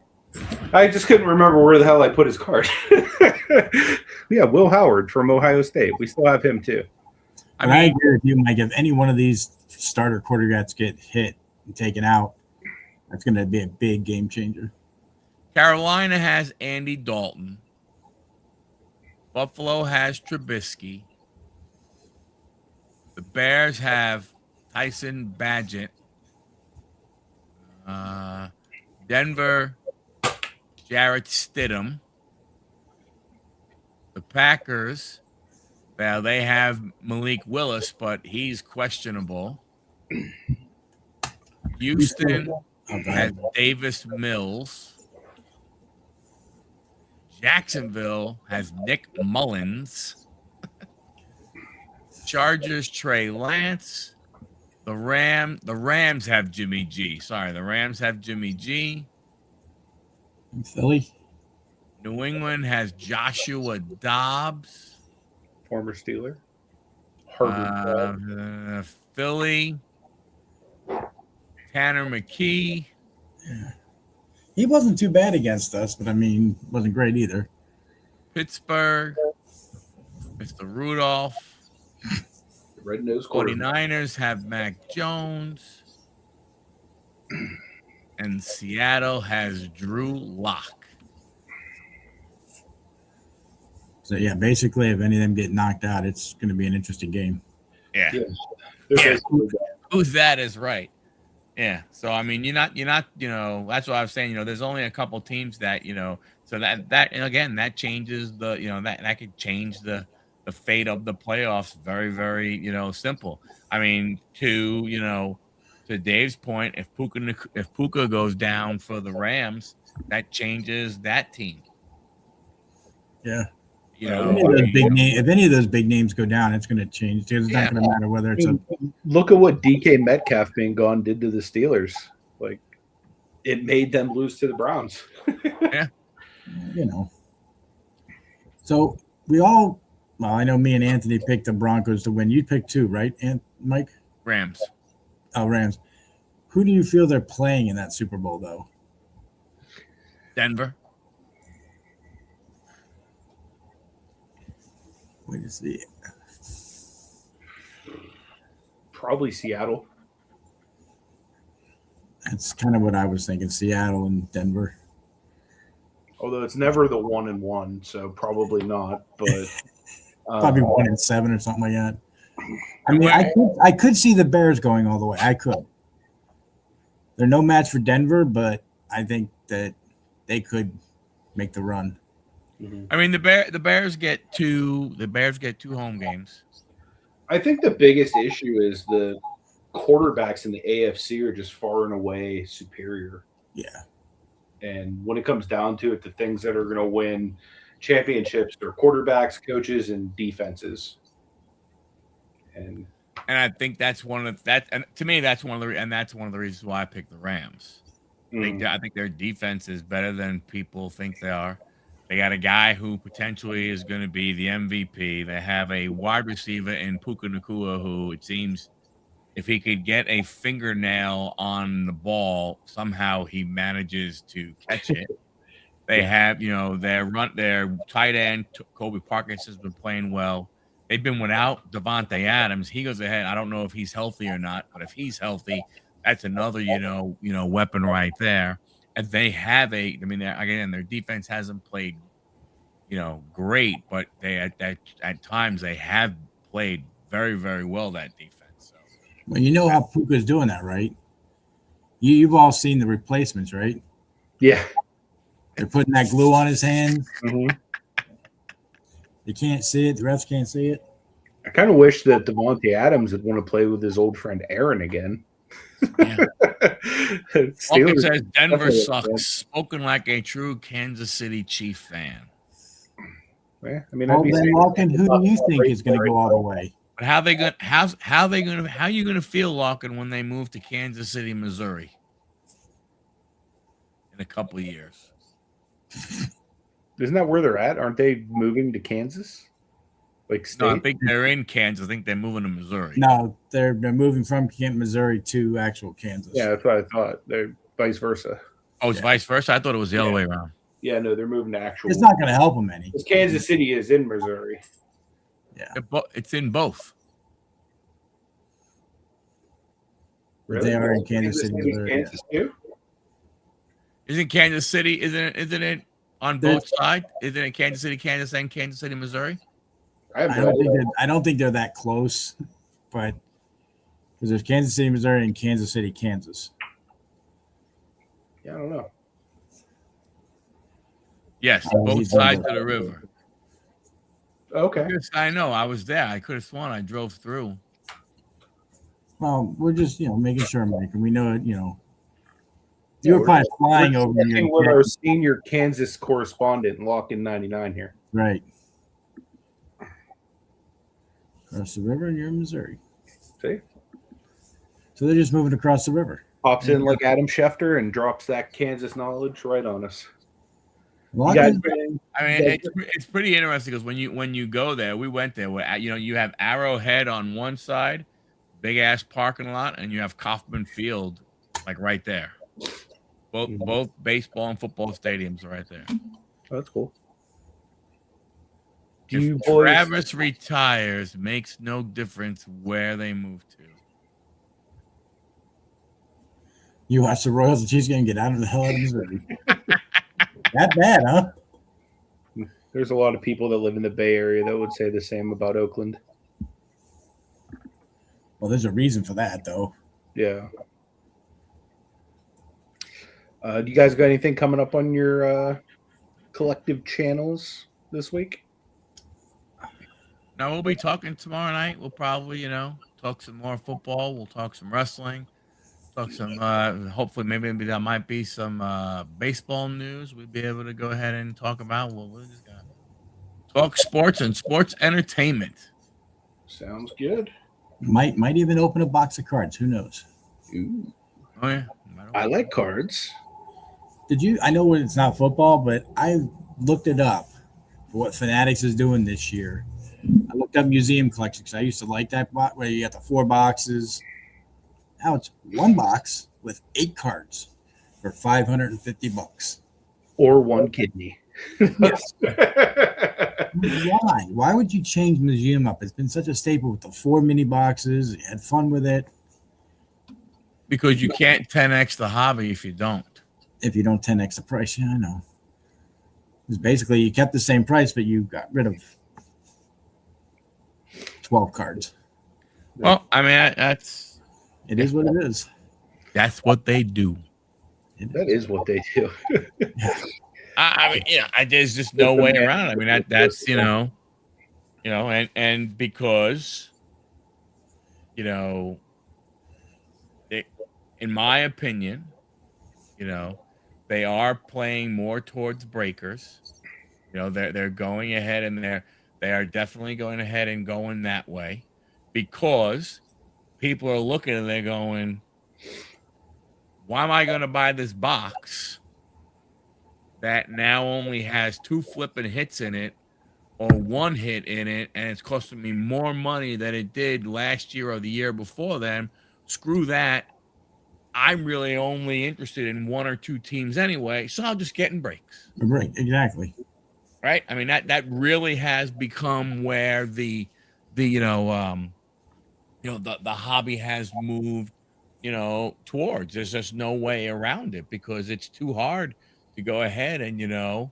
S1: I just couldn't remember where the hell I put his card. Yeah, Will Howard from Ohio State. We still have him too.
S2: I agree with you, Mike. If any one of these starter quarterbacks get hit and taken out, that's going to be a big game changer.
S3: Carolina has Andy Dalton. Buffalo has Trubisky. The Bears have Tyson Badgett. Denver, Jarrett Stidham. The Packers, well, they have Malik Willis, but he's questionable. Houston has Davis Mills. Jacksonville has Nick Mullins. Chargers, Trey Lance. The Rams have Jimmy G. Sorry, the Rams have Jimmy G.
S2: Philly.
S3: New England has Joshua Dobbs.
S1: Former Steeler.
S3: Philly, Tanner McKee.
S2: Yeah. He wasn't too bad against us, but I mean, wasn't great either.
S3: Pittsburgh, Mr. Rudolph.
S1: Red-nosed
S3: 49ers have Mac Jones. And Seattle has Drew Lock.
S2: So, yeah, basically, if any of them get knocked out, it's going to be an interesting game.
S3: Yeah.
S1: Yeah.
S3: Who's that is right. Yeah. So, I mean, you're not, that's what I was saying, there's only a couple teams that, so that, and again, that changes the, that could change the fate of the playoffs. Very, very, simple. I mean, to Dave's point, if Puka goes down for the Rams, that changes that team.
S2: Yeah. If any of those big names go down, it's going to change. It's not going to matter whether it's
S1: Look at what DK Metcalf being gone did to the Steelers. Like, it made them lose to the Browns.
S3: Yeah.
S2: So well, I know me and Anthony picked the Broncos to win. You picked two, right, Mike?
S3: Rams.
S2: Oh, Rams. Who do you feel they're playing in that Super Bowl, though?
S3: Denver.
S2: Wait to see.
S1: Probably Seattle.
S2: That's kind of what I was thinking. Seattle and Denver.
S1: Although it's never the 1-1, so probably not. But
S2: probably 1-7 or something like that. I mean, I could see the Bears going all the way. I could. They're no match for Denver, but I think that they could make the run.
S3: I mean, the Bears get two home games.
S1: I think the biggest issue is the quarterbacks in the AFC are just far and away superior.
S2: Yeah.
S1: And when it comes down to it, the things that are going to win championships are quarterbacks, coaches, and defenses. And
S3: I think that's one of that. And to me, that's one of the reasons why I picked the Rams. I think their defense is better than people think they are. They got a guy who potentially is going to be the MVP. They have a wide receiver in Puka Nakua who it seems if he could get a fingernail on the ball, somehow he manages to catch it. They have, their tight end, Kobe Parkinson's been playing well. They've been without Devontae Adams. He goes ahead. I don't know if he's healthy or not, but if he's healthy, that's another, weapon right there. And they have their defense hasn't played, great, but at times they have played very, very well, that defense. So.
S2: Well, you know how Puka's doing that, right? You've all seen the replacements, right?
S1: Yeah.
S2: They're putting that glue on his hand.
S1: Mm-hmm.
S2: They can't see it. The refs can't see it.
S1: I kind of wish that Devontae Adams would want to play with his old friend Aaron again.
S3: Yeah. Walker says Denver
S1: definitely
S3: sucks. Spoken like a true Kansas City Chief fan.
S1: Yeah, I mean,
S2: Well, then, Larkin, who do you think is going to go all the way?
S3: But how are you gonna feel, Larkin, when they move to Kansas City, Missouri in a couple of years?
S1: Isn't that where they're at? Aren't they moving to Kansas? Like state?
S3: No, I think they're in Kansas. I think they're moving to Missouri.
S2: No, they're moving from Missouri to actual Kansas.
S1: Yeah, that's what I thought. They're vice versa.
S3: Oh, it's vice versa? I thought it was the other way around.
S1: Yeah, no, they're moving to actual.
S2: It's not going to help them any.
S1: Because Kansas City is in Missouri.
S2: Yeah,
S3: it's in both.
S1: Really?
S2: They are in Kansas City, Missouri.
S1: Kansas too?
S3: Isn't Kansas City? Isn't it on both sides? Isn't it Kansas City, Kansas, and Kansas City, Missouri?
S2: I don't think they're that close, but because there's Kansas City, Missouri, and Kansas City, Kansas.
S1: Yeah, I don't know.
S3: Yes, both sides of the river.
S1: Okay.
S3: Yes, I know. I was there. I could have sworn I drove through.
S2: Well, we're just making sure, Mike, and we know it. You were probably flying over here.
S1: With our senior Kansas correspondent, Lock in 99 here.
S2: Right. Across the river, and you're in Missouri.
S1: See?
S2: So they're just moving across the river.
S1: Pops in like Adam Schefter and drops that Kansas knowledge right on us.
S2: Well,
S3: it's pretty interesting because when you go there, we went there. Where you have Arrowhead on one side, big ass parking lot, and you have Kauffman Field, like right there. Both baseball and football stadiums are right there.
S1: Oh, that's cool.
S3: If Travis retires, makes no difference where they move to.
S2: You watch the Royals and Chiefs game, get out of the hell out of Missouri. That bad, huh?
S1: There's a lot of people that live in the Bay Area that would say the same about Oakland.
S2: Well, there's a reason for that, though.
S1: Yeah. Do you guys got anything coming up on your collective channels this week?
S3: Now we'll be talking tomorrow night. We'll probably, talk some more football. We'll talk some wrestling. Talk some. Hopefully, maybe there might be some baseball news. We'd be able to go ahead and talk about. Well, we're just gonna talk sports and sports entertainment.
S1: Sounds good.
S2: Might even open a box of cards. Who knows?
S1: Ooh.
S3: Oh yeah,
S1: I like cards.
S2: Did you? I know it's not football, but I looked it up for what Fanatics is doing this year. I looked up museum collections. I used to like that box where you got the 4 boxes. Now it's 1 box with 8 cards for $550.
S1: Or 1 kidney.
S2: Yes. Why? Why would you change museum up? It's been such a staple with the 4 mini boxes. You had fun with it.
S3: Because you can't 10x the hobby if you don't.
S2: If you don't 10x the price, yeah, I know. It's basically you kept the same price, but you got rid of 12 cards.
S3: Well, I mean, that's
S2: it is what it is.
S3: That's what they do.
S1: That is what they do.
S3: I mean, there's just no way around it. I mean, that's and because, in my opinion, they are playing more towards breakers. They're going ahead and they are definitely going ahead and going that way because people are looking and they're going, why am I going to buy this box that now only has 2 flipping hits in it or 1 hit in it, and it's costing me more money than it did last year or the year before then. Screw that. I'm really only interested in 1 or 2 teams anyway, so I'll just get in breaks.
S2: Right, exactly.
S3: Right? I mean, that really has become where the the hobby has moved, towards. There's just no way around it because it's too hard to go ahead and,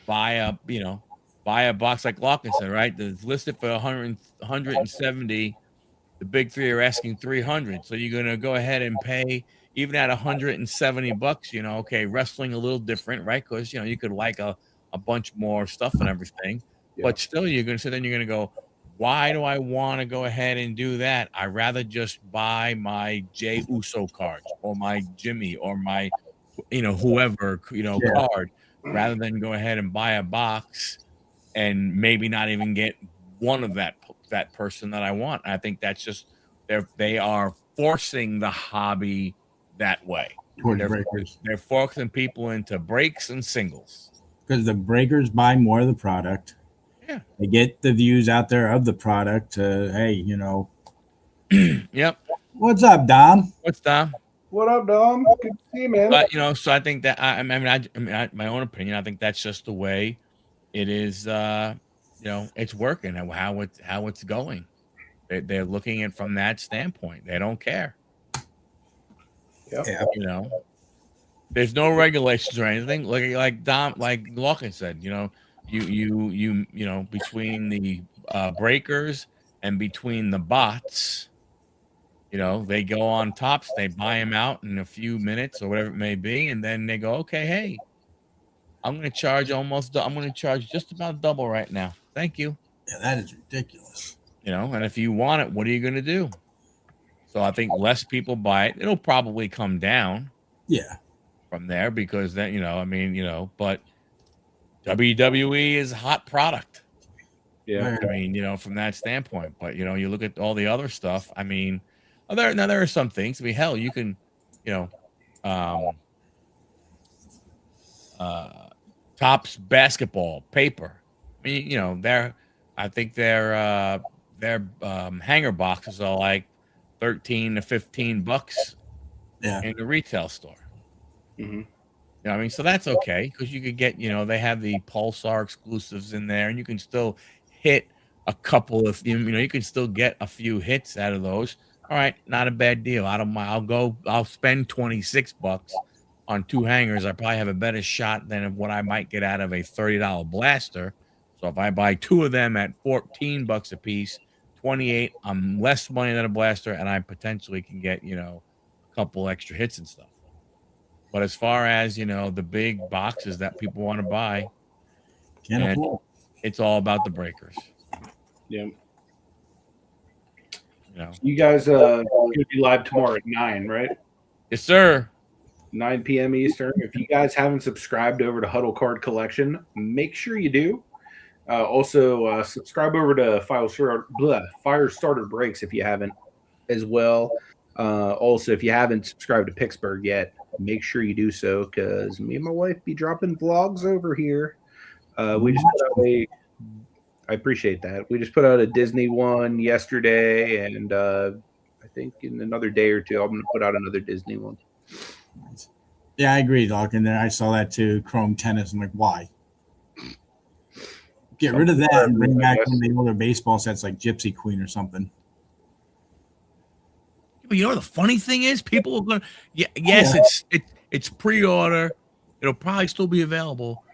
S3: buy a, buy a box like Lawkinson, right? That's listed for 170. The big three are asking 300. So you're gonna go ahead and pay even at 170 bucks, okay, wrestling a little different, right? Because you could like a bunch more stuff and everything,
S1: Yeah.
S3: but still you're gonna sit there and you're gonna go, why do I want to go ahead and do that? I'd rather just buy my Jay Uso cards or my Jimmy or my whoever
S2: Yeah.
S3: card rather than go ahead and buy a box and maybe not even get one of that person that I want. I think that's just they are forcing the hobby that way.
S2: Towards
S3: They're
S2: breakers.
S3: they're forcing people into breaks and singles.
S2: Because the breakers buy more of the product.
S3: Yeah.
S2: They get the views out there of the product. Hey,
S3: Yep.
S2: What's up, Dom?
S3: What's Dom?
S1: What up, Dom? Good to see you, man.
S3: But so I think that my own opinion. I think that's just the way it is. It's working and how it's going. They're looking at it from that standpoint. They don't care.
S1: Yep.
S2: Yeah.
S3: There's no regulations or anything. Like Lawkins said, you between the breakers and between the bots, they go on tops, they buy them out in a few minutes or whatever it may be, and then they go, okay, hey, I'm going to charge just about double right now. Thank you.
S2: Yeah, that is ridiculous.
S3: And if you want it, what are you going to do? So I think less people buy it. It'll probably come down.
S2: Yeah.
S3: From there because then, but WWE is a hot product.
S1: Yeah.
S3: I mean, from that standpoint. But you look at all the other stuff. I mean, there are some things. I mean, hell, you can, Topps basketball paper. I mean, I think their hanger boxes are like 13 to 15 bucks in the retail store.
S1: Mm-hmm.
S3: I mean, so that's okay because you could get, they have the Pulsar exclusives in there, and you can still hit a couple of, you can still get a few hits out of those. All right, not a bad deal. I don't mind. I'll spend 26 bucks on 2 hangers. I probably have a better shot than what I might get out of a $30 blaster. So if I buy 2 of them at 14 bucks a piece, 28, I'm less money than a blaster, and I potentially can get, a couple extra hits and stuff. But as far as, the big boxes that people want to buy, it's all about the breakers.
S1: Yeah.
S3: You
S1: guys going to be live tomorrow at 9, right?
S3: Yes, sir.
S1: 9 p.m. Eastern. If you guys haven't subscribed over to Huddle Card Collection, make sure you do. Also, subscribe over to Firestarter Breaks if you haven't as well. Also, if you haven't subscribed to Pittsburgh yet, make sure you do so because me and my wife be dropping vlogs over here. We just put out I appreciate that. We just put out a Disney one yesterday, and I think in another day or two, I'm going to put out another Disney one.
S2: Yeah, I agree, Doc. And then I saw that too, Chrome Tennis. I'm like, why? Get rid of that and bring back one of the older baseball sets like Gypsy Queen or something.
S3: But the funny thing is, people are going to, it's pre-order. It'll probably still be available.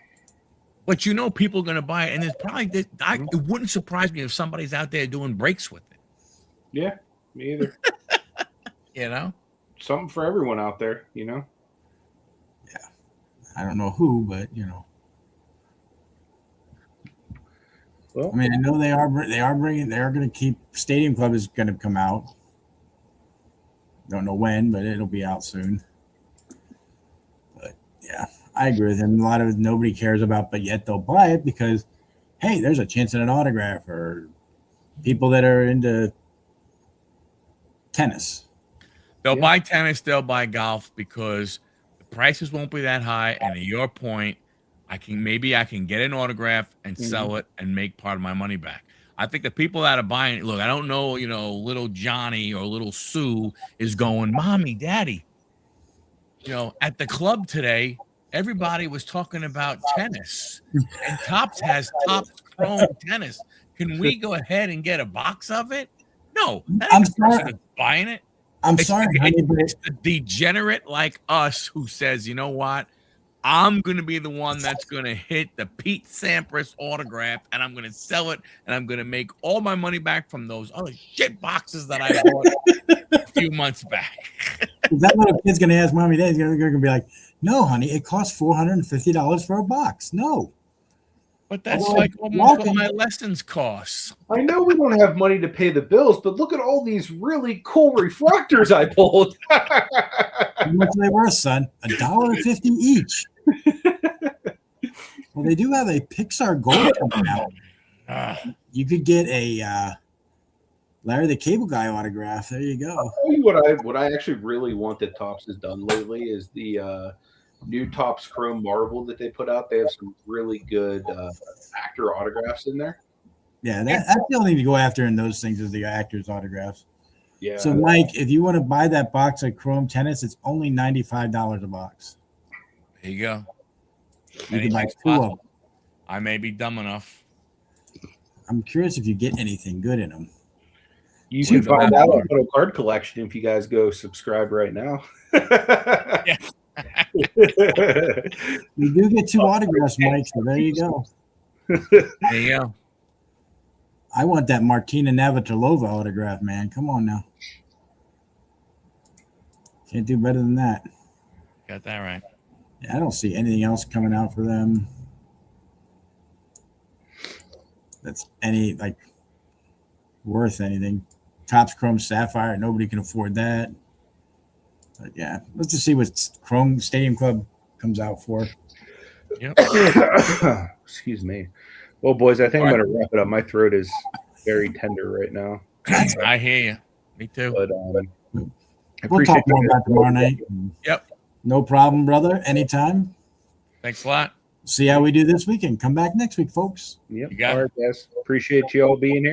S3: But people are going to buy it. And there's probably, it wouldn't surprise me if somebody's out there doing breaks with it.
S1: Yeah, me either. Something for everyone out there, Yeah.
S2: I don't know who, but,
S1: Well,
S2: I mean, I know they are going to keep, Stadium Club is going to come out. Don't know when, but it'll be out soon. But yeah, I agree with him. A lot of it nobody cares about, but yet they'll buy it because, hey, there's a chance at an autograph, or people that are into tennis.
S3: They'll buy tennis, they'll buy golf because the prices won't be that high. And to your point, I can get an autograph and sell it and make part of my money back. I think the people that are buying it, look, I don't know, little Johnny or little Sue is going, Mommy, Daddy. At the club today, everybody was talking about tennis, and Topps has Topps Chrome tennis. Can we go ahead and get a box of it? No, that
S2: I'm
S3: ain't the person
S2: sorry.
S3: that's buying it.
S2: I'm sorry, honey, but
S3: It's the degenerate like us who says, you know what? I'm going to be the one that's going to hit the Pete Sampras autograph, and I'm going to sell it, and I'm going to make all my money back from those other shit boxes that I bought a few months back.
S2: is that little kid's going to ask Mommy, Daddy's going to be like, no, honey, it costs $450 for a box. No.
S3: But that's
S2: Well,
S3: like almost what my lessons cost.
S1: I know we don't have money to pay the bills, but look at all these really cool refractors I pulled.
S2: How much are they worth, son? $1.50 each. Well, they do have a Pixar Gold coming out. You could get a Larry the Cable Guy autograph. There you go.
S1: I'll tell you what I actually really want that Topps has done lately is the new Topps Chrome Marvel that they put out. They have some really good actor autographs in there.
S2: Yeah, that's the only thing to go after in those things is the actors' autographs.
S1: Yeah.
S2: So, Mike, if you want to buy that box of Chrome tennis, it's only $95 a box.
S3: There you go.
S2: You can buy two of them.
S3: I may be dumb enough.
S2: I'm curious if you get anything good in them.
S1: You can find out on Photo Card Collection if you guys go subscribe right now.
S3: Yeah.
S2: You do get two autographs, Mike, so there you go.
S3: There you go.
S2: I want that Martina Navratilova autograph, man. Come on now. Can't do better than that.
S3: Got that right.
S2: Yeah, I don't see anything else coming out for them. That's worth anything. Topps Chrome Sapphire, nobody can afford that. But yeah, let's just see what Chrome Stadium Club comes out for.
S3: Yep.
S1: Excuse me. Well, boys, I think I'm going to wrap it up. My throat is very tender right now.
S3: I hear you. Me too.
S1: But
S2: We'll talk more about tomorrow night.
S3: Yep.
S2: No problem, brother. Anytime.
S3: Thanks a lot.
S2: See how we do this weekend. Come back next week, folks.
S1: Yep.
S3: You got
S1: All right, guys. Appreciate you all being here.